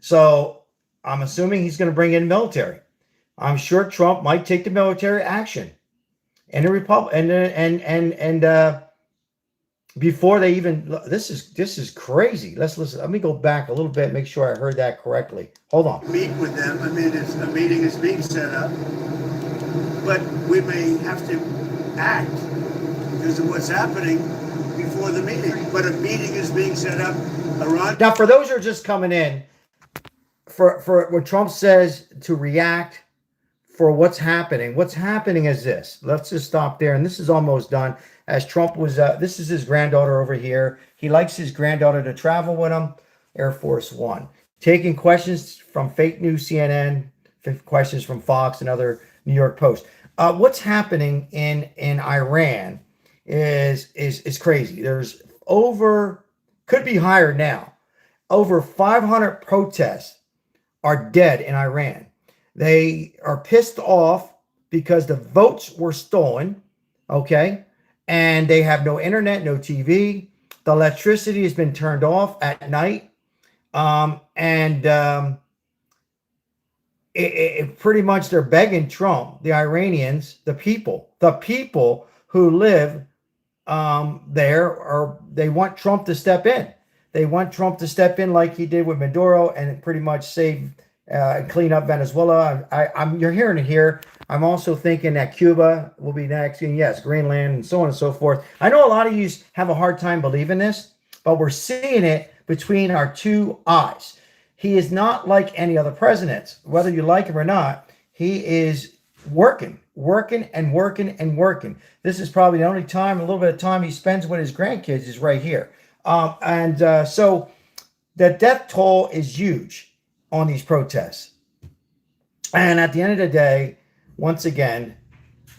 So I'm assuming he's going to bring in military. I'm sure Trump might take the military action, and the before they even. This is crazy. Let's listen. Let me go back a little bit, make sure I heard that correctly. Hold on. Meet with them. I mean, a meeting is being set up, but we may have to act because of what's happening before the meeting. But a meeting is being set up. Iran. Now, for those who are just coming in, for what Trump says to react for what's happening is this. Let's just stop there. And this is almost done. As Trump was, this is his granddaughter over here. He likes his granddaughter to travel with him. Air Force One. Taking questions from fake news CNN, questions from Fox and other New York Post. What's happening in Iran is crazy. There's over could be higher now. Over 500 protests are dead in Iran. They are pissed off because the votes were stolen, okay? And they have no internet, no TV. The electricity has been turned off at night. It pretty much they're begging Trump, the Iranians, the people who live there, or they want Trump to step in. They want Trump to step in like he did with Maduro and pretty much save and clean up Venezuela. You're hearing it here. I'm also thinking that Cuba will be next, and yes, Greenland, and so on and so forth. I know a lot of you have a hard time believing this, but we're seeing it between our two eyes. He is not like any other president, whether you like him or not. He is working. This is probably the only time, a little bit of time he spends with his grandkids is right here. So the death toll is huge on these protests. And at the end of the day, once again,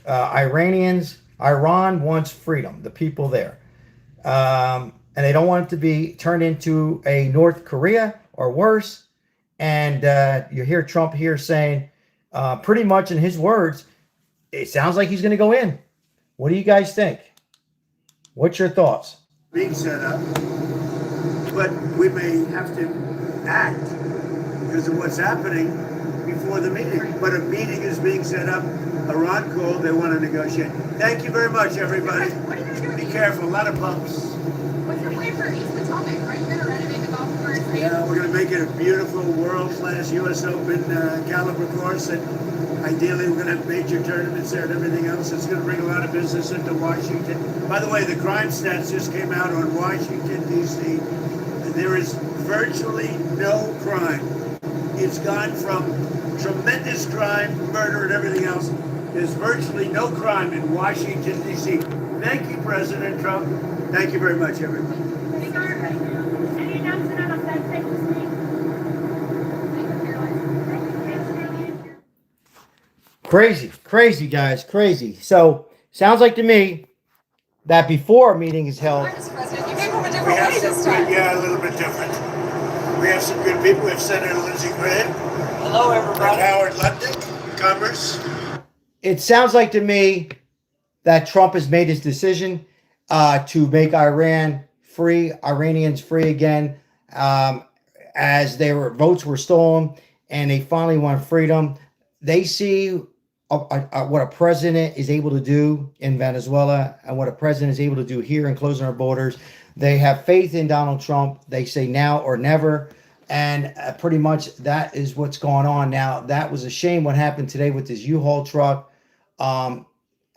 Iran wants freedom, the people there. And they don't want it to be turned into a North Korea or worse. And you hear Trump here saying, pretty much in his words, it sounds like he's going to go in. What do you guys think? What's your thoughts? Being set up, but we may have to act because of what's happening before the meeting. But a meeting is being set up. Iran called. They want to negotiate. Thank you very much, everybody. What are you gonna do? Be careful. A lot of bumps. What's your plan for East Potomac? Are you going to renovate the golf course? Yeah, we're going to make it a beautiful, world-class U.S. Open caliber course, and ideally we're going to have major tournaments there and everything else. It's going to bring a lot of business into Washington. By the way, the crime stats just came out on Washington, D.C., and there is virtually no crime. It's gone from tremendous crime, murder, and everything else. There's virtually no crime in Washington, D.C. Thank you, President Trump. Thank you very much, everybody. Any announcement on a Fed this week? Crazy, guys, crazy. So, sounds like to me that before a meeting is held, Mr. President, you came from a We different have way this some, time. yeah, a little bit different. We have some good people. We have Senator Lindsey Graham. Hello, everybody. Howard Lutnick, Commerce. it sounds like to me that Trump has made his decision to make Iranians free again, as votes were stolen, and they finally want freedom. They see what a president is able to do in Venezuela and what a president is able to do here in closing our borders. They have faith in Donald Trump. They say now or never. And pretty much that is what's going on now. That was a shame what happened today with this U-Haul truck.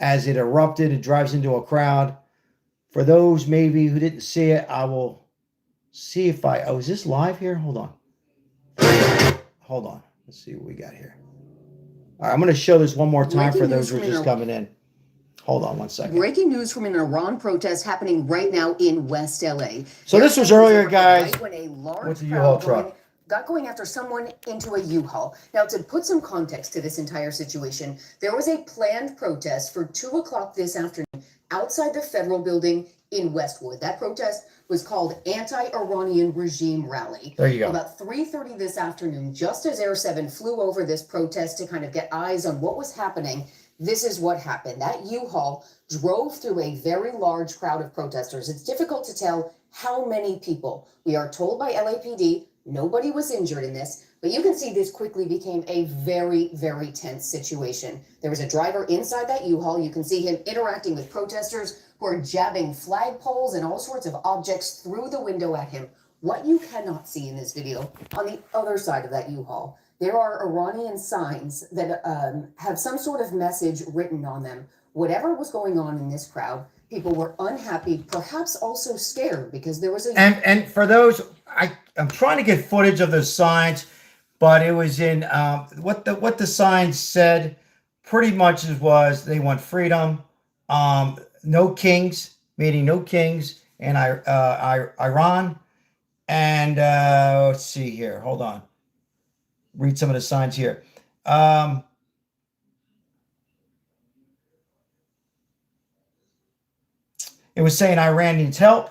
As it erupted, it drives into a crowd. For those maybe who didn't see it, I will see if is this live here? Hold on. Let's see what we got here. All right, I'm going to show this one more time for those who are just coming in. Hold on one second. Breaking news from an Iran protest happening right now in West LA. So this was earlier, guys, right when a large with the U-Haul crowd truck got going after someone into a U-Haul. Now, to put some context to this entire situation, there was a planned protest for 2 o'clock this afternoon outside the federal building in Westwood. That protest was called Anti-Iranian Regime Rally. There you go. About 3:30 this afternoon, just as Air 7 flew over this protest to kind of get eyes on what was happening, this is what happened. That U-Haul drove through a very large crowd of protesters. It's difficult to tell how many people. We are told by LAPD nobody was injured in this, but you can see this quickly became a very, very tense situation. There was a driver inside that U-Haul. You can see him interacting with protesters who are jabbing flagpoles and all sorts of objects through the window at him. What you cannot see in this video, on the other side of that U-Haul, there are Iranian signs that have some sort of message written on them. Whatever was going on in this crowd, people were unhappy, perhaps also scared, because there was a... And for those, I'm trying to get footage of those signs, but it was in what the signs said. Pretty much was they want freedom, no kings, meaning no kings in Iran, and let's see here. Hold on. Read some of the signs here. It was saying Iran needs help.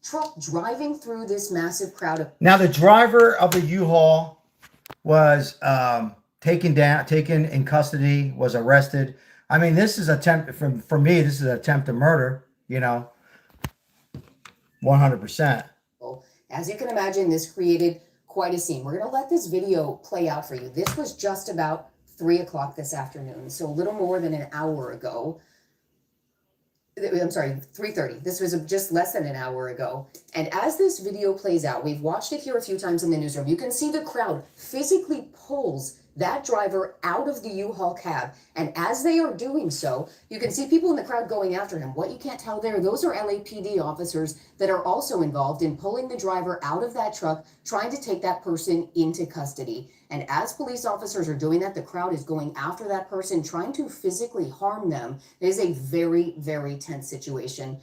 truck driving through this massive crowd of Now, the driver of the U-Haul was taken in custody, was arrested. I mean, this is for me, this is an attempt to murder, 100%. As you can imagine, this created quite a scene. We're going to let this video play out for you. This was just about 3 o'clock this afternoon, so a little more than an hour ago. I'm sorry, 3:30. This was just less than an hour ago. And as this video plays out, we've watched it here a few times in the newsroom. You can see the crowd physically pulls that driver out of the U-Haul cab. And as they are doing so, you can see people in the crowd going after him. What you can't tell there, those are LAPD officers that are also involved in pulling the driver out of that truck, trying to take that person into custody. And as police officers are doing that, the crowd is going after that person, trying to physically harm them. It is a very, very tense situation.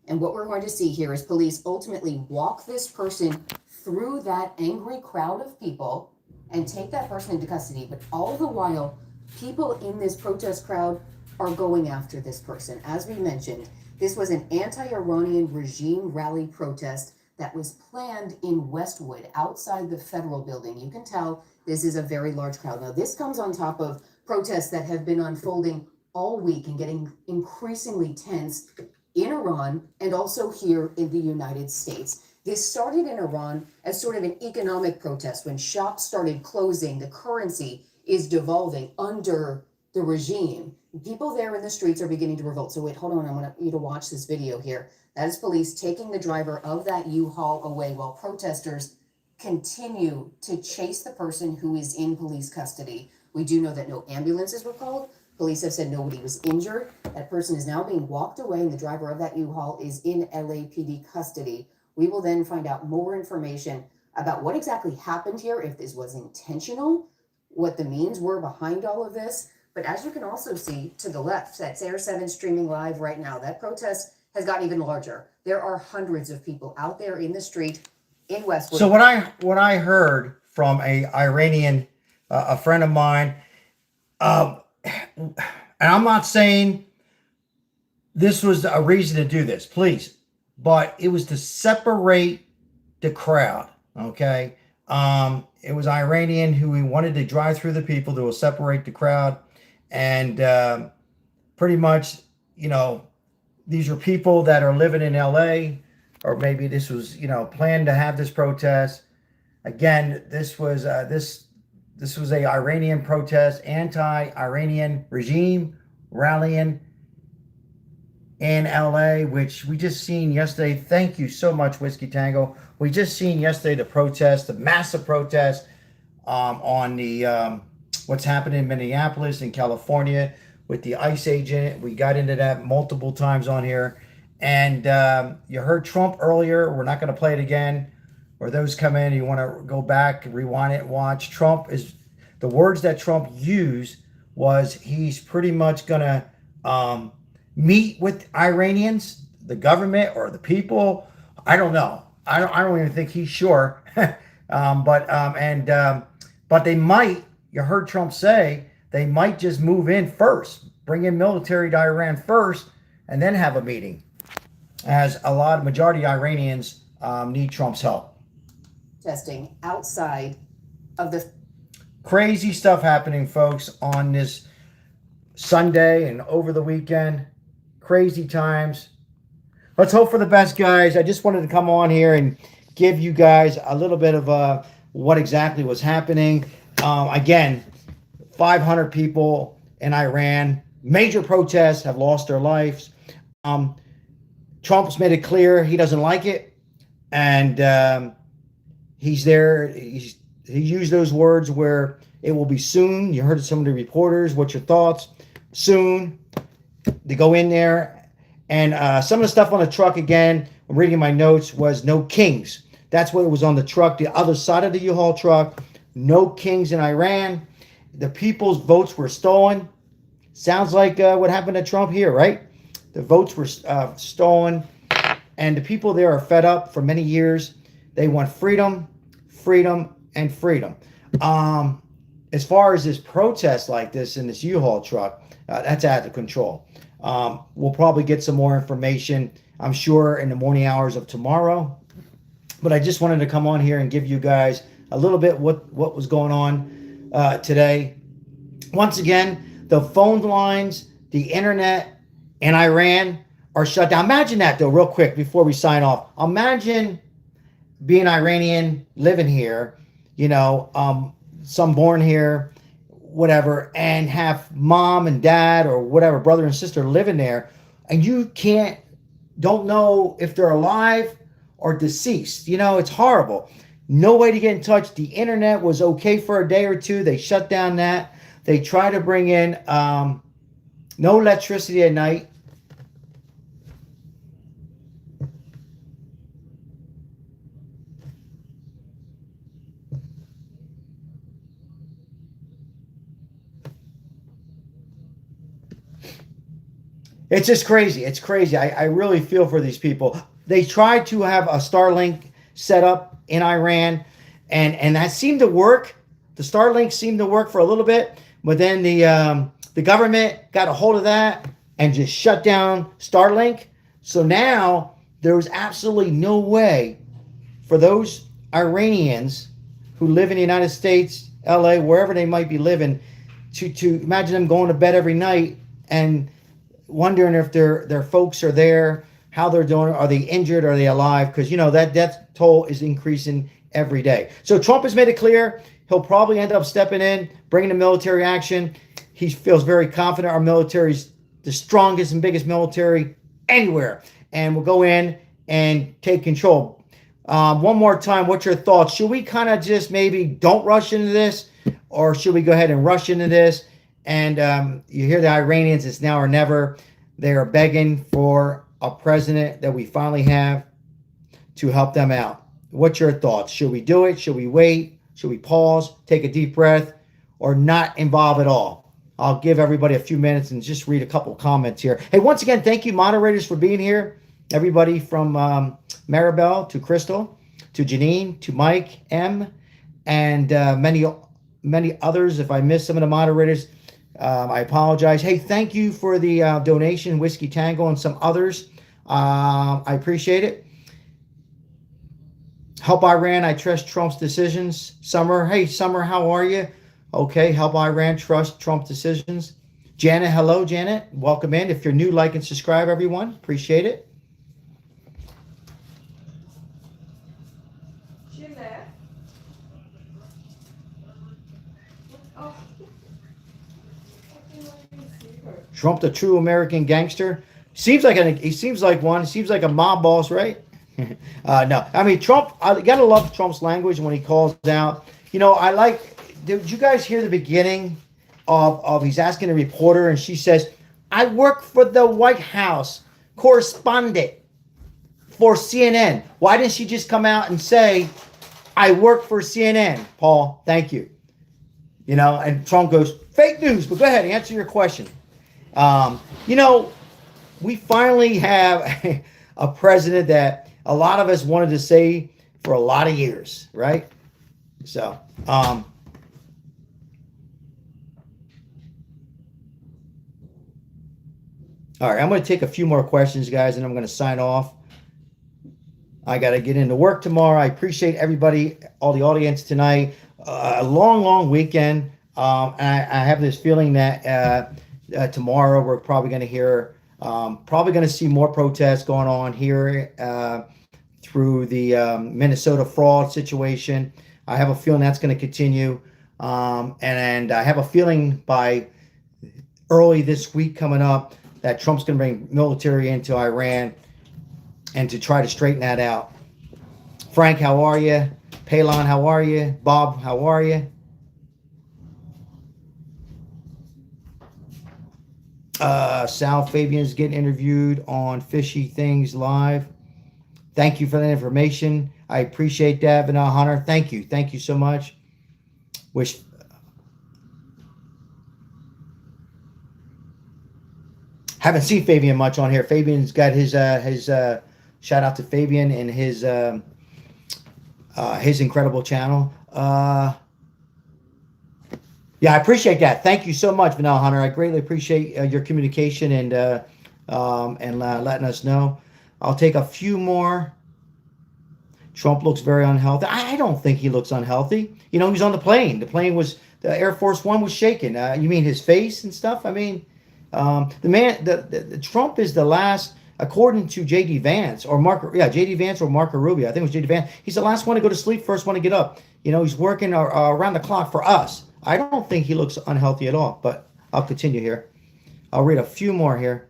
And what we're going to see here is police ultimately walk this person through that angry crowd of people and take that person into custody. But all the while, people in this protest crowd are going after this person. As we mentioned, this was an anti-Iranian regime rally protest that was planned in Westwood, outside the federal building. You can tell this is a very large crowd. Now, this comes on top of protests that have been unfolding all week and getting increasingly tense in Iran and also here in the United States. This started in Iran as sort of an economic protest. When shops started closing, the currency is devolving under the regime. People there in the streets are beginning to revolt. So wait, hold on, I want you to watch this video here. That is police taking the driver of that U-Haul away while protesters continue to chase the person who is in police custody. We do know that no ambulances were called. Police have said nobody was injured. That person is now being walked away and the driver of that U-Haul is in LAPD custody. We will then find out more information about what exactly happened here, if this was intentional, what the means were behind all of this. But as you can also see to the left, that's Air 7 streaming live right now. That protest has gotten even larger. There are hundreds of people out there in the street in Westwood. So what I heard from a Iranian, a friend of mine, and I'm not saying this was a reason to do this, please, but it was to separate the crowd. Okay, it was Iranian who wanted to drive through the people to separate the crowd, and pretty much, these are people that are living in LA, or maybe this was, planned to have this protest. Again, this was a Iranian protest, anti-Iranian regime rallying in LA, which we just seen yesterday. Thank you so much, Whiskey Tango. We just seen yesterday the massive protest on the what's happening in Minneapolis and California with the ICE agent. We got into that multiple times on here. And you heard Trump earlier. We're not going to play it again. Or those come in, you want to go back, rewind it, watch. The words that Trump used was he's pretty much going to meet with Iranians, the government or the people. I don't know. I don't even think he's sure. But they might, you heard Trump say, they might just move in first, bring in military to Iran first, and then have a meeting, as majority of Iranians need Trump's help. Testing outside of the crazy stuff happening, folks, on this Sunday and over the weekend. Crazy times. Let's hope for the best, guys. I just wanted to come on here and give you guys a little bit of what exactly was happening. Again, 500 people in Iran, major protests, have lost their lives. Trump's made it clear he doesn't like it, and he's there. He used those words where it will be soon. You heard some of the reporters. What's your thoughts? Soon. They go in there, and some of the stuff on the truck, again, I'm reading my notes, was no kings. That's what it was on the truck. The other side of the U-Haul truck, no kings in Iran. The people's votes were stolen. Sounds like what happened to Trump here, right? The votes were stolen, and the people there are fed up for many years. They want freedom, freedom, and freedom. As far as this protest like this in this U-Haul truck, that's out of control. We'll probably get some more information, I'm sure, in the morning hours of tomorrow. But I just wanted to come on here and give you guys a little bit what was going on today. Once again, the phone lines, the internet, and Iran are shut down. Imagine that, though, real quick before we sign off. Imagine being Iranian, living here, some born here, whatever, and have mom and dad or whatever, brother and sister living there, and you don't know if they're alive or deceased. It's horrible. No way to get in touch. The internet was okay for a day or two. They shut down that. They try to bring in no electricity at night. It's just crazy. It's crazy. I really feel for these people. They tried to have a Starlink set up in Iran, and that seemed to work. The Starlink seemed to work for a little bit, but then the government got a hold of that and just shut down Starlink. So now there's absolutely no way for those Iranians who live in the United States, LA, wherever they might be living, to imagine them going to bed every night and wondering if their folks are there, how they're doing, are they injured, are they alive? Because, that death toll is increasing every day. So Trump has made it clear he'll probably end up stepping in, bringing the military action. He feels very confident our military is the strongest and biggest military anywhere, and we'll go in and take control. One more time, what's your thoughts? Should we kind of just maybe don't rush into this, or should we go ahead and rush into this? And you hear the Iranians, it's now or never. They are begging for a president that we finally have to help them out. What's your thoughts? Should we do it? Should we wait? Should we pause, take a deep breath, or not involve at all? I'll give everybody a few minutes and just read a couple comments here. Hey, once again, thank you, moderators, for being here. Everybody from Maribel to Crystal to Janine to Mike M. and many others. If I missed some of the moderators, I apologize. Hey, thank you for the donation, Whiskey Tango, and some others. I appreciate it. Help Iran. I trust Trump's decisions. Summer. Hey, Summer, how are you? Okay. Help Iran. Trust Trump's decisions. Janet. Hello, Janet. Welcome in. If you're new, like and subscribe, everyone. Appreciate it. Trump, the true American gangster. He seems like one. He seems like a mob boss, right? No, I mean, Trump, I gotta love Trump's language when he calls out. Did you guys hear the beginning of he's asking a reporter and she says, I work for the White House, correspondent for CNN. Why didn't she just come out and say, I work for CNN, Paul? Thank you. And Trump goes, fake news, but go ahead, answer your question. We finally have a president that a lot of us wanted to say for a lot of years, right? So, all right, I'm going to take a few more questions, guys, and I'm going to sign off. I got to get into work tomorrow. I appreciate everybody, all the audience tonight. A long weekend. And I have this feeling that tomorrow we're probably going to hear, probably going to see more protests going on here through the Minnesota fraud situation. I have a feeling that's going to continue. And I have a feeling by early this week coming up that Trump's going to bring military into Iran and to try to straighten that out. Frank, how are you? Palon, how are you? Bob, how are you? Sal Fabian's getting interviewed on Fishy Things Live. Thank you for that information. I appreciate that, Vanilla Hunter. Thank you. Thank you so much. Haven't seen Fabian much on here. Fabian's got his shout out to Fabian and his incredible channel. Yeah, I appreciate that. Thank you so much, Vanilla Hunter. I greatly appreciate your communication and letting us know. I'll take a few more. Trump looks very unhealthy. I don't think he looks unhealthy. You know, he was on the plane. The Air Force One was shaking. You mean his face and stuff? I mean, the Trump is the last, according to J.D. Vance or J.D. Vance or Marco Rubio. I think it was J.D. Vance. He's the last one to go to sleep, first one to get up. You know, he's working around the clock for us. I don't think he looks unhealthy at all, but I'll continue here. I'll read a few more here.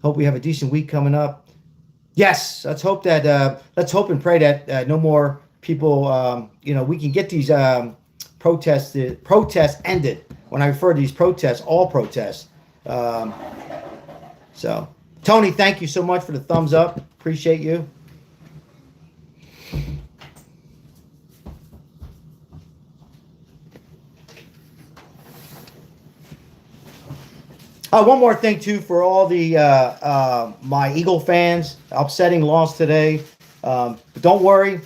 Hope we have a decent week coming up. Yes, let's hope and pray that no more people, we can get these protests ended. When I refer to these protests, all protests. So, Tony, thank you so much for the thumbs up. Appreciate you. One more thing, too, for all the my Eagle fans. Upsetting loss today. But don't worry.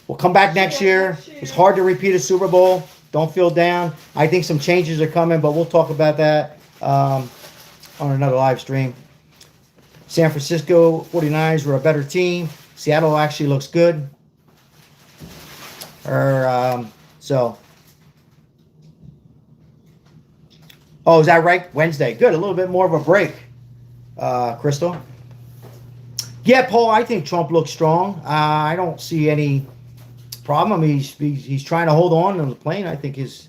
We'll come back next year. It's hard to repeat a Super Bowl. Don't feel down. I think some changes are coming, but we'll talk about that on another live stream. San Francisco 49ers were a better team. Seattle actually looks good. Oh, is that right? Wednesday. Good. A little bit more of a break, Crystal. Yeah, Paul, I think Trump looks strong. I don't see any problem. I mean, he's trying to hold on the plane. I think his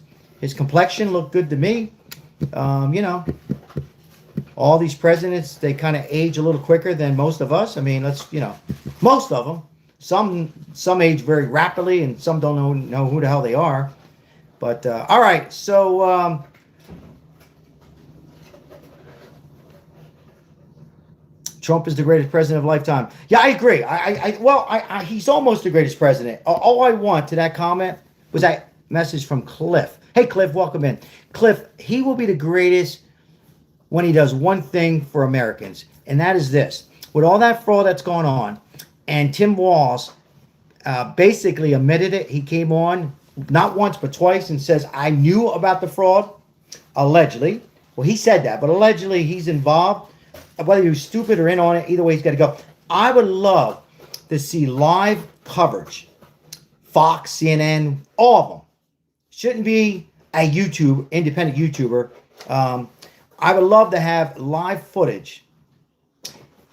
complexion looked good to me. All these presidents, they kind of age a little quicker than most of us. I mean, most of them. Some age very rapidly, and some don't know who the hell they are. But, all right, so... Trump is the greatest president of lifetime. Yeah, I agree. He's almost the greatest president. All I want to that comment was that message from Cliff. Hey, Cliff, welcome in. Cliff, he will be the greatest when he does one thing for Americans, and that is this. With all that fraud that's going on, and Tim Walz basically admitted it. He came on not once but twice and says, I knew about the fraud, allegedly. Well, he said that, but allegedly he's involved. Whether you're stupid or in on it, either way, he's got to go. I would love to see live coverage. Fox, CNN, all of them. Shouldn't be a independent YouTuber. I would love to have live footage.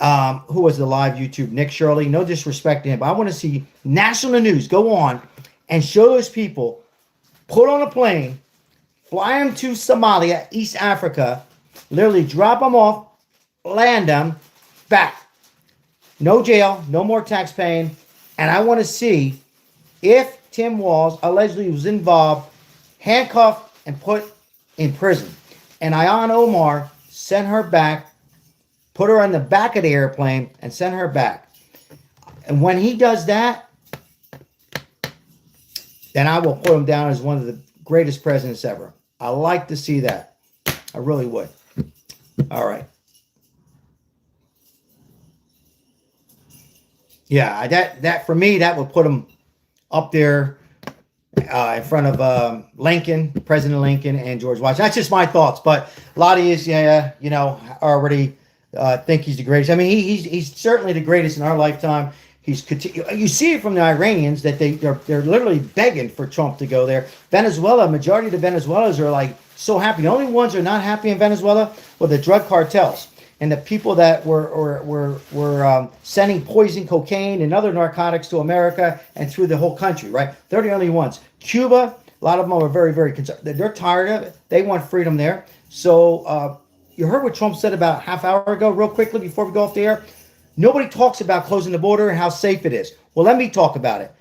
Who was the live YouTube? Nick Shirley. No disrespect to him, but I want to see national news go on and show those people, put on a plane, fly them to Somalia, East Africa, literally drop them off, land them back. No jail, no more tax paying. And I want to see if Tim Walz allegedly was involved, handcuffed, and put in prison. And Ayan Omar sent her back, put her on the back of the airplane, and sent her back. And when he does that, then I will put him down as one of the greatest presidents ever. I like to see that. I really would. All right. Yeah, that for me, that would put him up there in front of Lincoln, President Lincoln, and George Washington. That's just my thoughts, but a lot of you, already think he's the greatest. I mean, he's certainly the greatest in our lifetime. You see it from the Iranians that they're literally begging for Trump to go there. Venezuela, majority of the Venezuelans are like so happy. The only ones who are not happy in Venezuela were the drug cartels. And the people that were sending poison, cocaine, and other narcotics to America and through the whole country, right? They're the only ones. Cuba, a lot of them are very, very concerned. They're tired of it. They want freedom there. So you heard what Trump said about a half hour ago, real quickly, before we go off the air. Nobody talks about closing the border and how safe it is. Well, let me talk about it.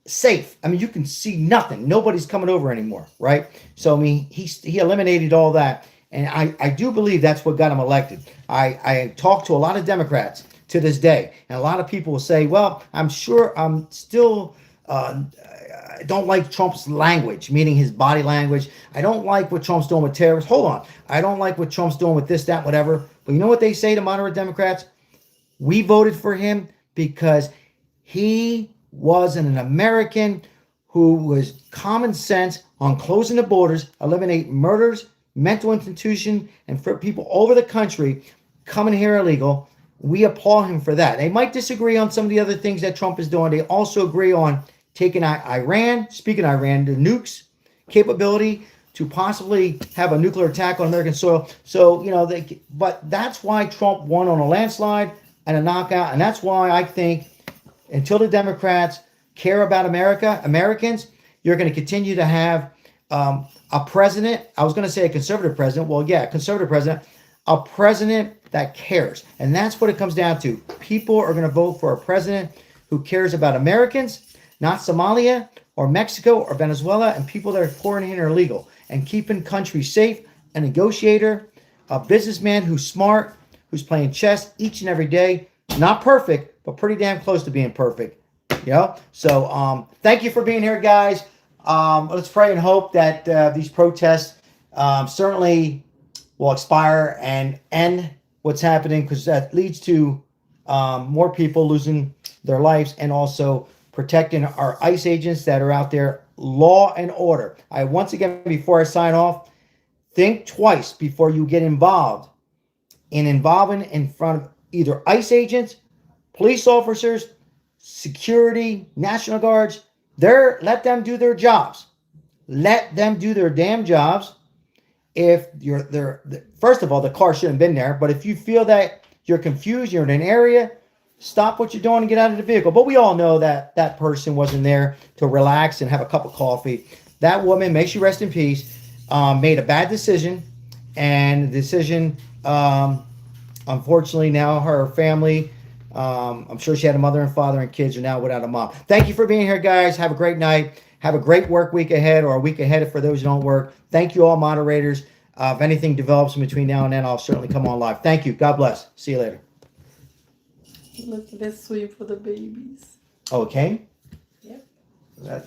Safe. I mean, you can see nothing. Nobody's coming over anymore, right? So, I mean, he eliminated all that. And I do believe that's what got him elected. I talked to a lot of Democrats to this day. And a lot of people will say, well, I'm sure I'm still don't like Trump's language, meaning his body language. I don't like what Trump's doing with terrorists. Hold on. I don't like what Trump's doing with this, that, whatever. But you know what they say to moderate Democrats? We voted for him because he was an American who was common sense on closing the borders, eliminate murders, mental institution, and for people over the country coming here illegal. We applaud him for that. They might disagree on some of the other things that Trump is doing. They also agree on taking out Iran, speaking of Iran, the nukes capability to possibly have a nuclear attack on American soil. So, but that's why Trump won on a landslide and a knockout. And that's why I think until the Democrats care about Americans, you're going to continue to have a president. I was going to say a conservative president. Well, yeah, conservative president, a president that cares. And that's what it comes down to. People are going to vote for a president who cares about Americans, not Somalia or Mexico or Venezuela and people that are pouring in here illegal, and keeping countries safe. A negotiator, a businessman who's smart, who's playing chess each and every day. Not perfect, but pretty damn close to being perfect. So thank you for being here, guys. Let's pray and hope that these protests certainly will expire and end what's happening, because that leads to more people losing their lives, and also protecting our ICE agents that are out there, law and order. Once again, before I sign off, think twice before you get involved in front of either ICE agents, police officers, security, National Guards. Let them do their jobs. Let them do their damn jobs. If first of all, the car shouldn't have been there. But if you feel that you're confused, you're in an area, stop what you're doing and get out of the vehicle. But we all know that that person wasn't there to relax and have a cup of coffee. That woman, may she rest in peace, made a bad decision. And the decision, unfortunately, now her family, I'm sure she had a mother and father and kids, are now without a mom. Thank you for being here, guys. Have a great night. Have a great work week ahead, or a week ahead for those who don't work. Thank you all, moderators. If anything develops in between now and then, I'll certainly come on live. Thank you. God bless. See you later. Look at this sweet for the babies. Okay. Yep. That